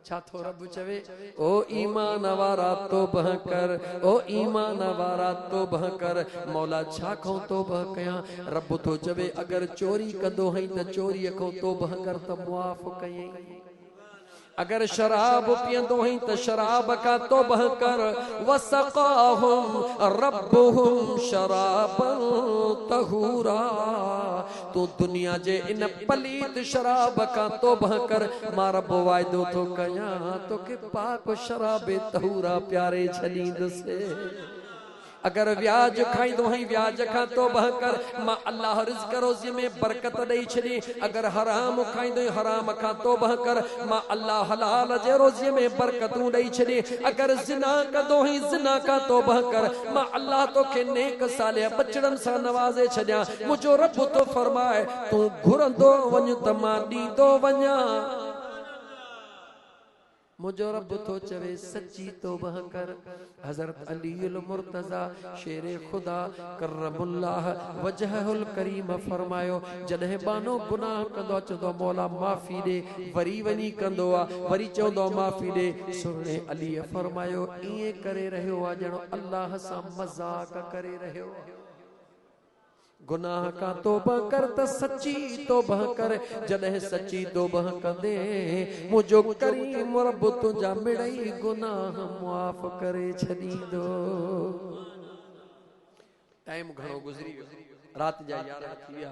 Speaker 1: छा थो रब चवे, ओ ईमान वारा तौबा कर, ओ ईमान वारा तौबा कर। मौला छा खां तौबा कयां। रब तो चवे अगर चोरी कंदो हई त चोरी खां तौबा कर त मुआफ़ कयई, अगर शराब पियंदो हई त शराब का तौबा कर। वसक़ाहुम रब्बुहुम शराबन तहूरा, तो दुनिया जे इन पलीत शराब का तौबा कर, मां रब वायदो तो कयां तोखे पाक शराब तहूरा प्यारे छॾींदुसि। अगर व्याज खाईंदो हई व्याज खां तौबा कर, मां अल्लाह रिज़्क़ रोज़ी में बरकत ॾेई छॾी। अगर हराम खाईंदो हराम खां तौबा कर, मां अल्लाह हलाल जे रोज़ी में बरकतूं ॾेई छॾी। अगर ज़िना कंदो हई ज़िना खां तौबा कर, मां अल्लाह तोखे नेक सालिह बचड़नि सां नवाज़े छॾियां। मुंहिंजो रब तो फरमाए तूं घुरंदो वञ त मां ॾींदो वञां, मुझो रब तो चवे सच्ची तौबा कर। हजरत अली अल मुर्तजा शेरे खुदा करमुल्लाह वजहुल करीम फरमायो जॾहिं बानो गुनाह कंदो चंदो मौला माफ़ी दे, वरी वनी कंदो वरी चंदो माफ़ी दे। सुने अली फरमायो इए करे रहियो आ जणो अल्लाह सां मजाक करे रहियो। गुनाह का तौबा कर त सच्ची तौबा कर। जॾहिं सच्ची तौबा कंदे मुझो करीम रब तुंहिंजा मिड़ई गुनाह माफ़ करे छॾींदो। टाइम घणो गुज़री वियो, रात जा 11 थी विया,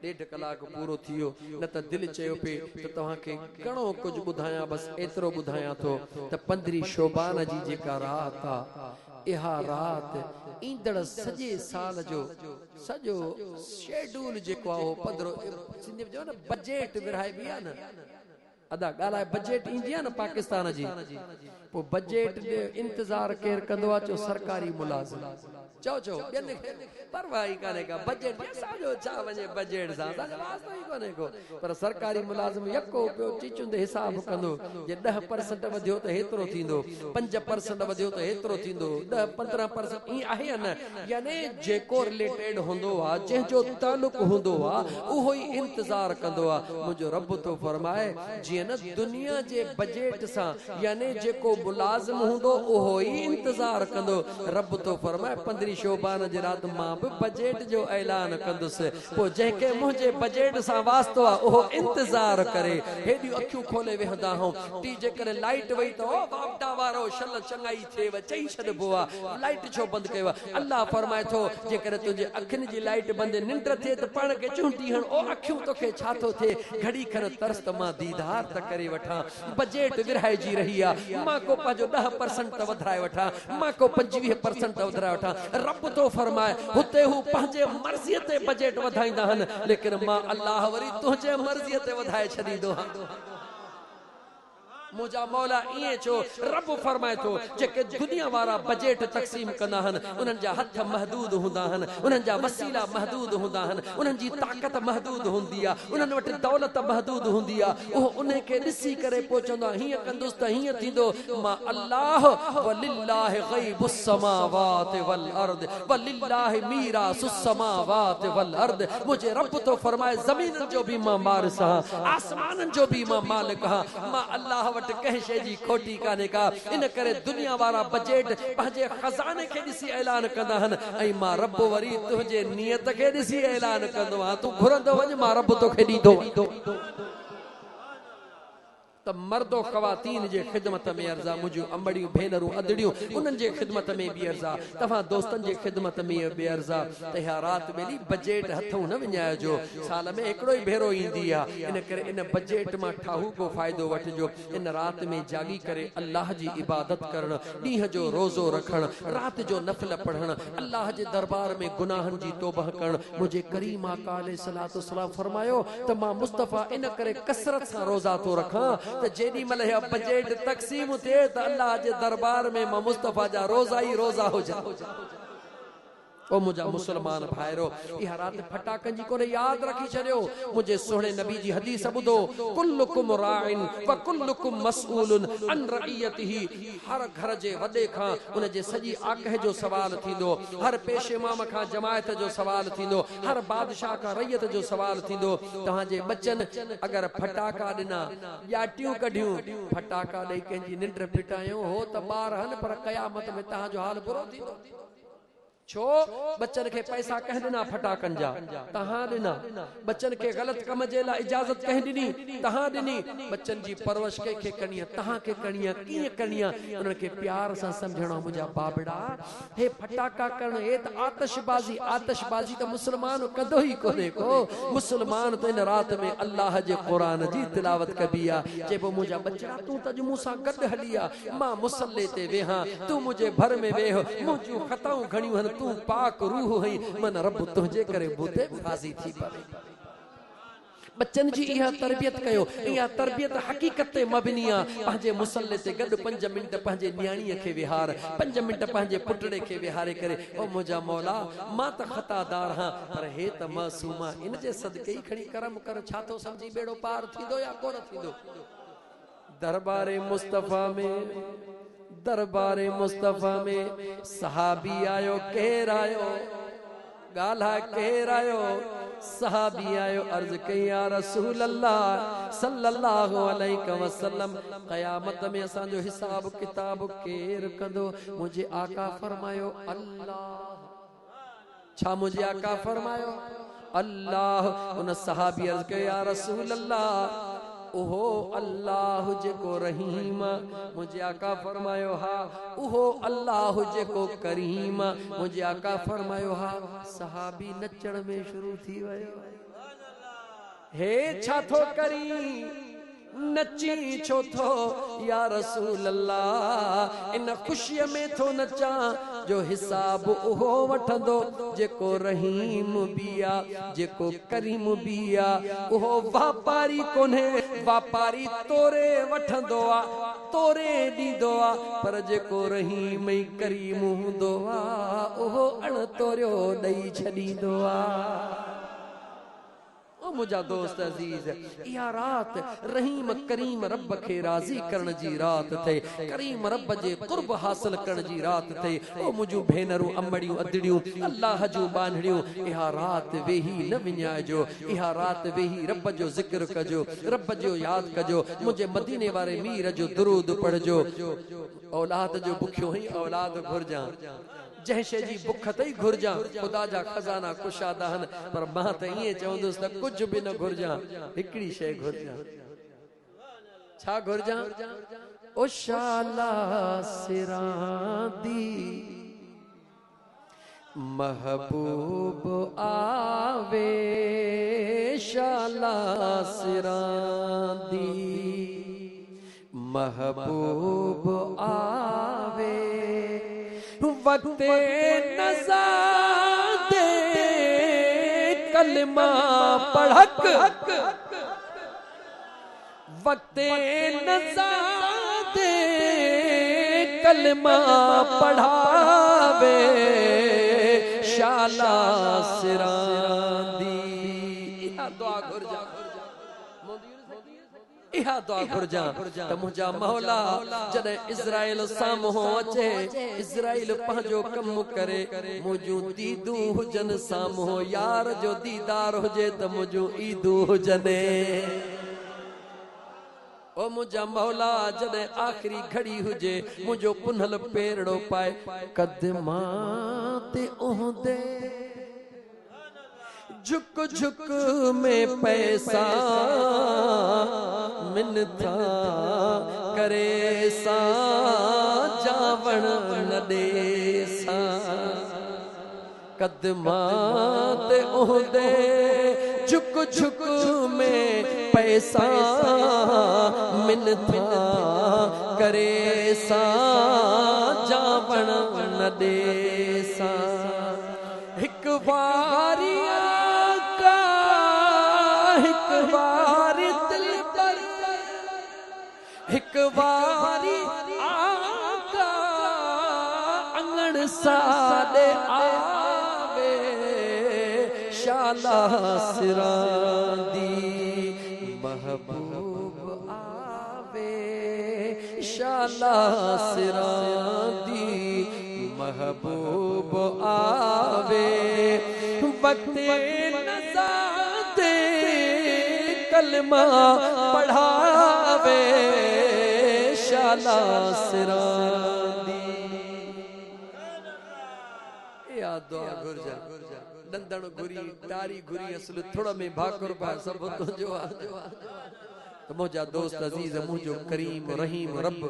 Speaker 1: 1.5 कलाक पूरो थी वियो। न त दिल चयो पे त तव्हांखे घणो कुझु ॿुधायां, बस एतिरो ॿुधायां थो त 15 शोबान जी जेका रात आहे, इहा रात ईंदड़ सॼे साल जो सॼो शेड्यूल जेको आहे उहो पधरो सिंधी में चओ न बजट विरहाइबी आहे न। अदा ॻाल्हाए बजट ईंदी आहे न पाकिस्तान जी, पोइ बजट इंतज़ार केरु कंदो आहे? चओ सरकारी मुलाज़िम। चओ चओ ॿियनि खे परवाह ई कान्हे का बजट असांजो छा वञे बजट सां, असांजो वास्तो ई कोन्हे को। पर सरकारी मुलाज़िम यको पियो चीचुंदे हिसाब कंदो, जे 10% वधियो त हेतिरो थींदो, 5% वधियो त हेतिरो थींदो, 10-15% ईअं आहे या न। यानी जेको रिलेटेड हूंदो आहे, जंहिंजो तालुक हूंदो आहे, उहो ई इंतज़ार कंदो आहे। मुंहिंजो रब थो फरमाए जीअं न दुनिया जे बजट सां, यानी जेको मुलाज़िम हूंदो उहो ई इंतज़ार कंदो। रब थो फरमाए 15 शोबान जी रात मां बि बजट जो ऐलान कंदुसि। पोइ जंहिंखे मुंहिंजे बजट सां वास्तो आहे उहो इंतज़ार करे। हेॾियूं अखियूं खोले वेहंदा आहियूं, टी जेकॾहिं लाइट वई त वापटा वारो शल चङाई थिएव चई छॾिबो आहे, लाइट छो बंदि कयो आहे? अल्लाह फरमाए थो जेकॾहिं तुंहिंजे अखियुनि जी लाइट बंदि, निंड थिए त पाण खे चूंटी हण, ओ अखियूं तोखे छा थो थिए? घड़ी खण तरस त मां दीदार त करे वठां। बजट विरहाइजी रही आहे, मां को पंहिंजो 10% त वधाए वठां, मां को 25% त वधाए वठां। रब तो फरमाए हुते हू पंहिंजे मर्ज़ीअ ते बजट वधाईंदा आहिनि, लेकिन मां अल्लाह वरी तुंहिंजे मर्ज़ीअ ते वधाए छॾींदो आहियां। मुझा मौला इए चो। रब फरमाए थो जेके दुनिया वारा बजट तक़सीम कंदा आहिनि, उन्हनि जा हथ महदूद हूंदा आहिनि, उन्हनि जा वसीला महदूद हूंदा आहिनि, उन्हनि जी ताक़त महदूद हूंदी आहे, उन्हनि वटि दौलत महदूद हूंदी आहे। उहो उन खे ॾिसी करे पहुचंदो आहे हीअं कंदुसि त हीअं थींदो। मां अल्लाह वलिल्लाहि ग़ैबुस समावाति वल अर्द वलिल्लाहि मीरासुस समावाति वल अर्द। मुझे रब तो फरमाए ज़मीननि जो भी मां वारिस आहियां, आसमाननि जो भी मां मालिक आहियां। मां अल्लाह कंहिं शइ जी खोटी कान्हे का। इन करे दुनिया वारा बजट पंहिंजे खज़ाने खे ॾिसी ऐलान कंदा आहिनि, ऐं मां रब वरी तुंहिंजे नियत खे ॾिसी ऐलान कंदो आहियां। तूं घुरंदो वञ, मां रब तोखे ॾींदो। त मर्दो ख़वातीन जे ख़िदमत में अर्ज़ा, मुंहिंजूं अमड़ियूं भेनरूं अदड़ियूं उन्हनि जे ख़िदमत में बि अर्ज़ा, तव्हां दोस्तनि जे ख़िदमत में बि अर्ज़ा। त इहा राति बेली बजट हथूं न विञाइजो, साल में हिकिड़ो ई भेरो ईंदी आहे। इन करे इन बजट मां ठाहू को फ़ाइदो वठिजो। इन राति में जागी करे अल्लाह जी इबादत करणु, ॾींहं जो रोज़ो रखणु, राति जो नफ़िल पढ़णु, अल्लाह जे दरबार में गुनाहनि जी तौबह करणु। मुंहिंजे करीम आका अलैहिस्सलातु वस्सलाम फरमायो त मां मुस्तफ़ा इन करे कसरत सां रोज़ा थो रखां त जेॾी महिल इहा बजट तक़सीम थिए त अल्लाह जे दरबार में मां मुस्तफ़ा जा रोज़ा ई रोज़ा हुजनि। ओ मुझा मुसलमान भाइरो, इहा राति फटाकनि जी कोन्हे, यादि रखी छॾियो। मुंहिंजे सुहिणे नबी जी हदीस ॿुधो, कुल्लुकुम राइन व कुल्लुकुम मसऊलुन अन रइयतिही। हर घर जे वॾे खां उन जे सॼी आकह जो सवाल थींदो, हर पेश इमाम खां जमायत जो सवाल थींदो, हर बादशाह खां रइयत जो सवाल थींदो। तव्हांजे बच्चनि अगरि फटाका ॾिना, ॼाटियूं कढियूं, फटाका ॾेई कंहिंजी निंड फिटायूं, हो त ॿार हन, पर क़यामत में तव्हांजो हाल बुरो थींदो। छो? बच्चन खे पैसा कंहिं ॾिना फटाकनि जा? तव्हां ॾिना। बच्चन खे ग़लति कम जे लाइ इजाज़त कंहिं ॾिनी? तव्हां ॾिनी। बच्चन जी परवरिश कंहिंखे करणी आहे? तव्हांखे करणी आहे। कीअं करणी आहे? उन्हनि खे प्यार सां सम्झणो। मुंहिंजा बाबड़ा, हे फटाका करणु, हे त आतिशबाज़ी, आतिशबाज़ी त मुस्लमान कंदो ई कोन्हे को। मुस्लमान त इन राति में अल्लाह जे क़ुरान जी तिलावत कबी आहे। चइबो मुंहिंजा बच्चा, तूं त अॼु मूंसां गॾु हली आहे, मां मुसल्ले ते वेहां, तूं मुंहिंजे भर में वेह, मुंहिंजूं ख़ताऊं घणियूं आहिनि, तूं पाक रूह हई, मन रब तुंहिंजे करे बुते राज़ी थी पवे। बच्चन जी इहा तरबियत कयो। इहा तरबियत हक़ीक़त ते मबनी आहे। पंहिंजे मुसल्ले ते गॾु 5 मिंट पंहिंजे न्याणीअ खे विहार, 5 मिंट पंहिंजे पुटड़े खे विहारे करे, ओ मुंहिंजा मौला, मां त ख़तादार हां, पर हे त मासूम आहे, इन जे सदके ई खणी करम कर। छा थो सम्झी बेड़ो पार थींदो या कोन थींदो? दरबारे मुस्तफा में सहाबी आयो, केर आयो गाला, केर आयो सहाबी आयो, अर्ज कई या रसूल अल्लाह सल्लल्लाहु अलैहि वसल्लम, क़यामत में असांजो हिसाब किताब केर कंदो? मुझे आका फरमायो अल्लाह। छा मुझे आका फरमायो अल्लाह? उन सहाबी अर्ज कयो या रसूल अल्लाह ओहो अल्लाह जेको रहीम। मुझे आका फरमायो हा ओहो अल्लाह जेको करीम। मुझे आका फरमायो हा। सहाबी नचण में शुरू थी वयो। हे छा थो करी, नची छो थो या रसूल अल्लाह? इन खुशी में थो नचा जो हिसाब उहो वठंदो जेको रहीम बिया, जेको करीम बिया। उहो वापारी कोन्हे, वापारी तोरे वठंदो आ, तोरे ॾींदो आ, पर जेको रहीम ऐं करीम हूंदो आ उहो अण तोरियो ॾेई छॾींदो आ। ओ मुझा दोस्त अजीज, इहा रात रहीम करीम रब खे राज़ी करण जी रात थे, करीम रब जे कुर्ब हासिल करण जी रात थे। ओ मुझू भेनरू अमड़ियूं अदड़ियूं अल्लाह जूं बांधड़ियूं, इहा रात वेही न विञाइजो, इहा रात वेही रब जो जिक्र कजो, रब जो याद कजो, मुझे मदीने वारे मीर जो दुरूद पढ़जो। औलाद जो बुखियो ही औलाद घुरजा, जंहिं शइ जी बुख तई घुरजा, खुदा जा खजाना कुशादा हन, पर मां त ईअं चवंदुसि त कुझु बि न घुरजा, हिकिड़ी शइ घुरजा। छा घुरजा? ओ शाला सिरांदी महबूब आवे, शाला सिरांदी महबूब आवे, वक्ते नज़ा दे कलमा पढ़क, वक्ते नज़ा दे कलमा पढ़ावे, शाला सिरांदी। दुआ घुरजा, इहा दुआ घुरजा त मुंहिंजा मौला जॾहिं इज़राइल साम्हूं अचे, इज़राइल पंहिंजो कमु करे, मुंहिंजूं दीदूं हुजनि साम्हूं, यार जो दीदार हुजे त मुंहिंजूं ईदूं हुजनि। ओ मुंहिंजा मौला जॾहिं आख़िरी घड़ी हुजे, मुंहिंजो पुनल पेरड़ो पाए कदमा ते उहदे, झुक झुक में पैसा मिन्नता करे सा, जावण न दे सा, कदमा ते उहदे झुक झुक में पैसा मिन्नता करे सा, जावण न दे सा। हिक बारी हिक बारी आका अंगण सादे आवे, शाला सिरांदी महबूब आवे, शाला सिरांदी महबूब आवे, वक्ते नज़ा दे कलमा पढ़ावे, शाला सिरांदी। या दुआ घुरजा, डंदण घुरी, टारी घुरी, असल थोड़ा में भाकुर पा सब तो जो तो मुझा दोस्त अजीज, मुझो करीम रहीम रब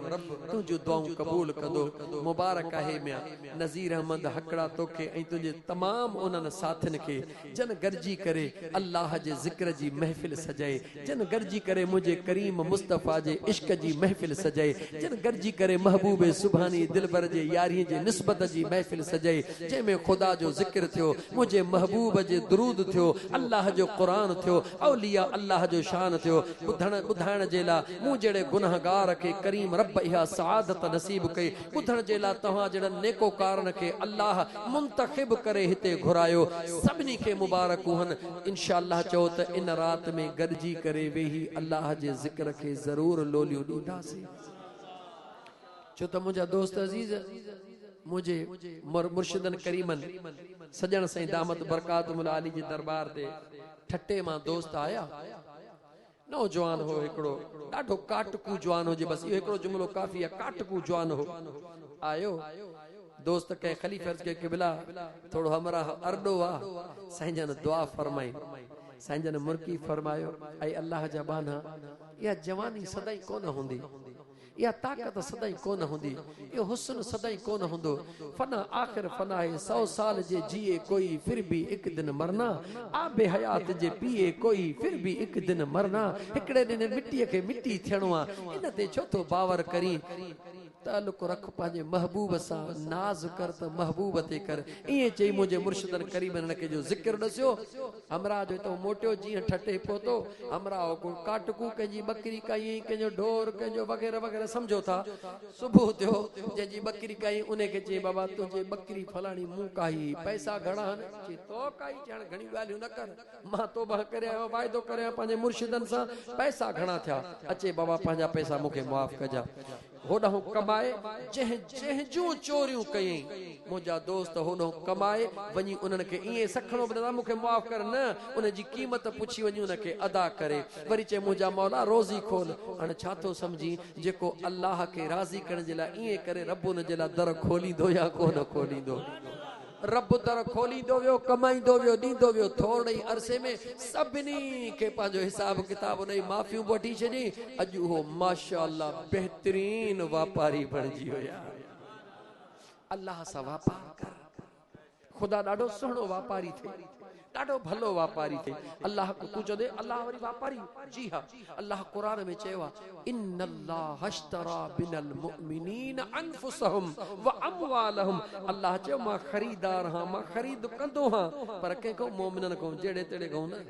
Speaker 1: तुझो दुआऊं कबूल कदो। मुबारक आहे मिया नज़ीर अहमद हकड़ा तोखे ऐं तुझे तमाम उन्हनि साथियुनि खे जन गरजी करे अल्लाह जे ज़िक्र जी महफ़िल सजाए, जन गरजी करे मुझे करीम मुस्तफ़ा जे इश्क जी महफ़िल सजाए, जन गरजी करे महबूब सुभानी दिलबर जे यारी जे निस्बत जी महफ़िल सजाए, जंहिंमें खुदा जो ज़िक्र थियो, मुझे महबूब जे दुरूद थियो, अल्लाह जो क़ुरान थियो, औलिया अल्लाह जो शान थियो। ॿुधाइण जे लाइ मूं जहिड़े गुनहगार खे करीम रब इहा सआदत नसीब कई ॿुधण जे लाइ तव्हां जहिड़नि नेकोकारन खे अल्लाह मुंतखिब करे हिते घुरायो सभिनी खे मुबारक हुअनि इंशाअल्लाह चओ त इन रात में गॾिजी करे वेही अल्लाह जे ज़िक्र खे ज़रूर लोलियो ॾींदासीं छो त मुंहिंजा दोस्त अज़ीज़ मुझे मुर्शिदन करीमन सजन साईं दामत बरकातुल आली जे दरबार ते ठट्टे मां दोस्त आया नौजवान हो हिकिड़ो ॾाढो काटकू जवान हो जे बस इहो हिकिड़ो जुमिलो काफ़ी आहे काटकू जवान हो आयो दोस्त के खलीफ़ अर्ज़ के क़िबला थोड़ो हमरा अरडो आ साईं जन दुआ फरमाई साईं जन मुर्की फरमायो ऐं अल्लाह जा बाना या जवानी सदाई कोन हुंदी या ताकत सदाई कोन हुंदी यो हुस्न सदाई कोन हुंदो फना आखिर फना है 100 साल जे जिए कोई फिर भी एक दिन मरना आबे हयात जे पिए कोई फिर भी एक दिन मरना हिकड़े दिन मिट्टी के मिट्टी थियणो आ इन ते छो तो बावर करी ताल्लुक रख पांजे महबूब सा नाज कर त महबूब ते कर इए चई मुझे मुर्शिदन करीमन के जो जिक्र दस्यो हमरा जो तो मोटियो जी ठटे पोतो हमरा को काटकू के जी बकरी कई के जो ढोर के जो वगैरह वगैरह समझो था सुबह थियो जे जी बकरी कई उने के चे बाबा तुझे बकरी फलानी मुंह काई पैसा घणा चे तो काई जण घणी गालियो न कर मां तौबा करे वायदो करे पांजे मुर्शिदन सा पैसा घणा थिया अचे बाबा पांजा पैसा मुके माफ कजा होडो कमाए जह जह जो चोरियों कई मुझा दोस्त होडो कमाए वनी उनन के इए सखणो बदा मुके माफ कर न उन जी कीमत पुछी वनी उन के अदा करे वरी चे मुझा मौला रोजी खोल अन छा तो समझी जेको अल्लाह के राजी करन जे ला इए करे रब उन जे ला दर खोली दो या कोन खोली दो रब दर खोली दो वियो कमाई दो वियो दी दो वियो थोड़े अरसे में सभिनी के पांजो हिसाब किताब नहीं माफियूं वठी छडी अजु हो माशाअल्लाह बेहतरीन व्यापारी बणजी होया अल्लाह सा व्यापार कर खुदा डाडो सुणो व्यापारी थे डाडो भलो व्यापारी थे अल्लाह को तू चदे अल्लाह वरी व्यापारी जी हां अल्लाह कुरान में चेवा इन्नल्लाह अश्तरा बिनल मुमिनीन अनफुसहुम व अमवालहुम अल्लाह चो मां खरीदार हां मां खरीद कंदो हां पर के को मोमिनन को जेड़े तेड़े को न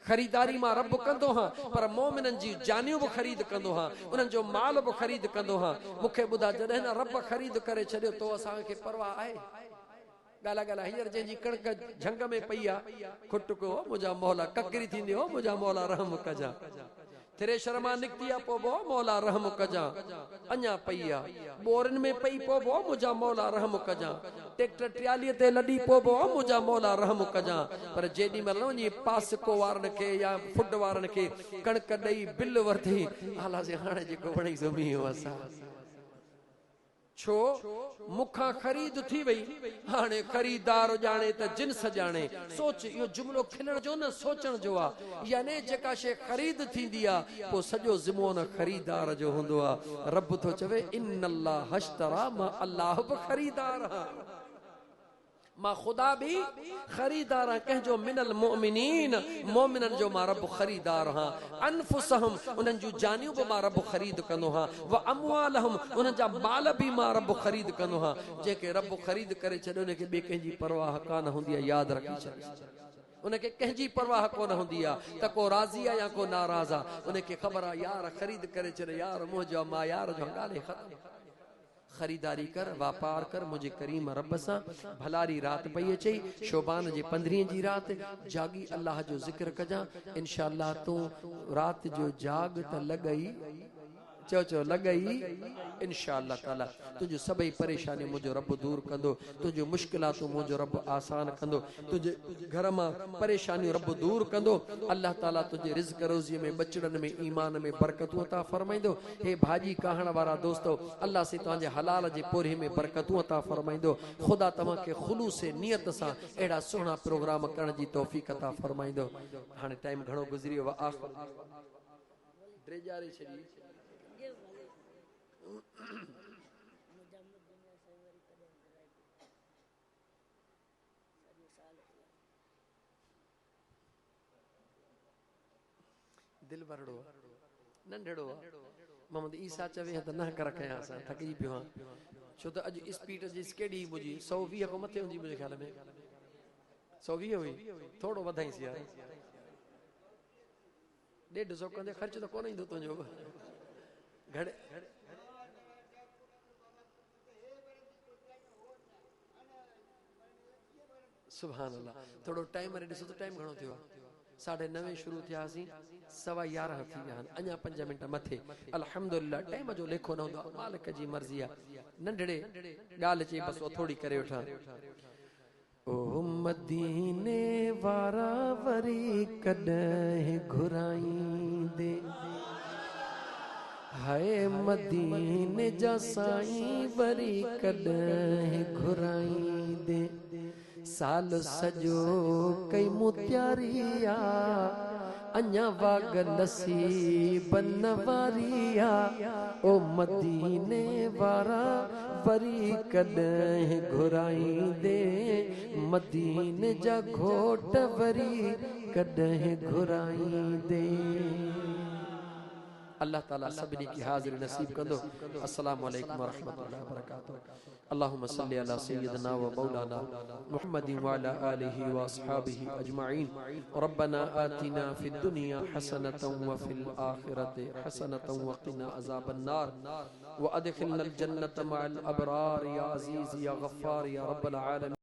Speaker 1: खरीदारी मां रब कंदो हां पर मोमिनन जी जानियूं भी खरीद कंदो हां उनन जो माल भी खरीद कंदो हां मुखे बुधा जदे न रब खरीद करे छडियो तो असा के परवाह आहे गाला गाला हींअर जंहिंजी कणक झंग में पई आहे खुट को मुंहिंजा मौला ककरी थींदी हो मुंहिंजा मौला रहम कजा थ्रेशर मां निकिती आहे पोइ मौला रहम कजा अञा पई आहे बोरन में पई पोइ मुंहिंजा मौला रहम कजा ट्रैक्टर ट्रालीअ ते लॾी पोइ मुंहिंजा मौला रहम कजा पर जेॾी महिल वञी पासको वारनि खे या फुड वारनि खे कणक ॾेई बिल वरिती हालासीं हाणे जेको वणी सो मींहुं असां छो मुखा खरीद थी वई हाने खरीदार जाने त जिन्स जाने सोच यो जुमलो खिलण जो न सोचण जो आ याने जेका शे खरीद थींदी आ पो सजो ज़िम्मो न खरीदार जो हुंदो आ रब तो चवे इन्नल्लाह हश्तरा मा अल्लाह ब खरीदार हा मां खुदा भी खरीदार कह जो मिनल मोमिनीन मोमिनन जो मां रब खरीदार हां अनफुसहुम उनन जो जानियो भी मां रब खरीद कंदो हां व अमवालहुम उनन जा माल भी मां रब खरीद कंदो हां जेके रब खरीद करे छडो ने के बे कंजी परवाह कान हुंदी है याद रखी छड उनके कंजी परवाह कोन हुंदी आ त को राजी आ या को नाराज आ उनके खबर आ यार खरीद करे छड यार मुझो मां यार जो गाले खत्म खरीदारी कर व्यापार कर मुझे करीम रब सा भलारी रात पई अचे शोबान जे 15 जी रात जागी अल्लाह जो जिक्र कजा इंशाअल्लाह तू रात जो जाग त लगई चो चो लगई इंशाअल्लाह ताला तुझे सबई परेशानी मुझो रब दूर कंदो तुझे मुश्किलात मुझो रब आसान कंदो तुझे घर में परेशानी रब दूर कंदो अल्लाह ताला तुझे रिज़्क रोज़ी में बचड़न में ईमान में बरकतू अता फरमाइंदो हे भाजी कहण वाला दोस्तों अल्लाह से तवाजे हलाल जे पोरे में बरकतू अता फरमाइंदो खुदा तमा के खुलूस नियत सा एड़ा सोना प्रोग्राम करण जी तौफीक अता फरमाइंदो हाने टाइम घणो गुजरियो व आखिर ड्रेजारी छडी दिल भरड़ो नंढड़ो मोहम्मद ईसा चवे त न कर कया असां थकी पियो हां छो त अज स्पीड जी स्केडी मुजी 120 को मथे हुंदी मुझे ख्याल में 120 हुई थोड़ो वधाई सी यार 150 कंदे खर्च तो कोन इंदो तुंजो घड़े सुभान अल्लाह थोड़ो टाइम रे ॾिसो तो टाइम घणो थियो 9:30 शुरू थियासीं 11:15 थी विया अञा 5 मिंट मथे अल्हम्दुलिल्लाह टाइम जो लेखो न हूंदो मालिक जी मर्ज़ी आहे नंढड़े ॻाल्हि चई बस थोड़ी करे वठां ओ मदीने वारा वरी कॾहिं घुराईंदे हाय मदीने जा साईं वरी कॾहिं घुराईंदे साल सजो कई मुत्यारिया अञा वाग नसीब नवारिया ओ मदीने वारा वरी कॾहिं घुराईंदे मदीने जा घोट वरी कॾहिं घुराईंदे अल्लाह ताला सभिनी की हाज़िरी नसीब कंदो अस्सलामु अलैकुम व रहमतुल्लाहि व बरकातुहू अल्लाहुम्मा सल्लि अला सय्यिदिना व मौलाना मुहम्मदिन व अला आलिहि व अस्हाबिहि अजमईन रब्बना आतिना फिद दुनिया हसनतन व फिल आखिरति हसनतन व क़िना अज़ाबन नार व अदखिलना अल जन्नत मअल अबरार या अज़ीज़ या गफ्फार या रब्बल आलमीन।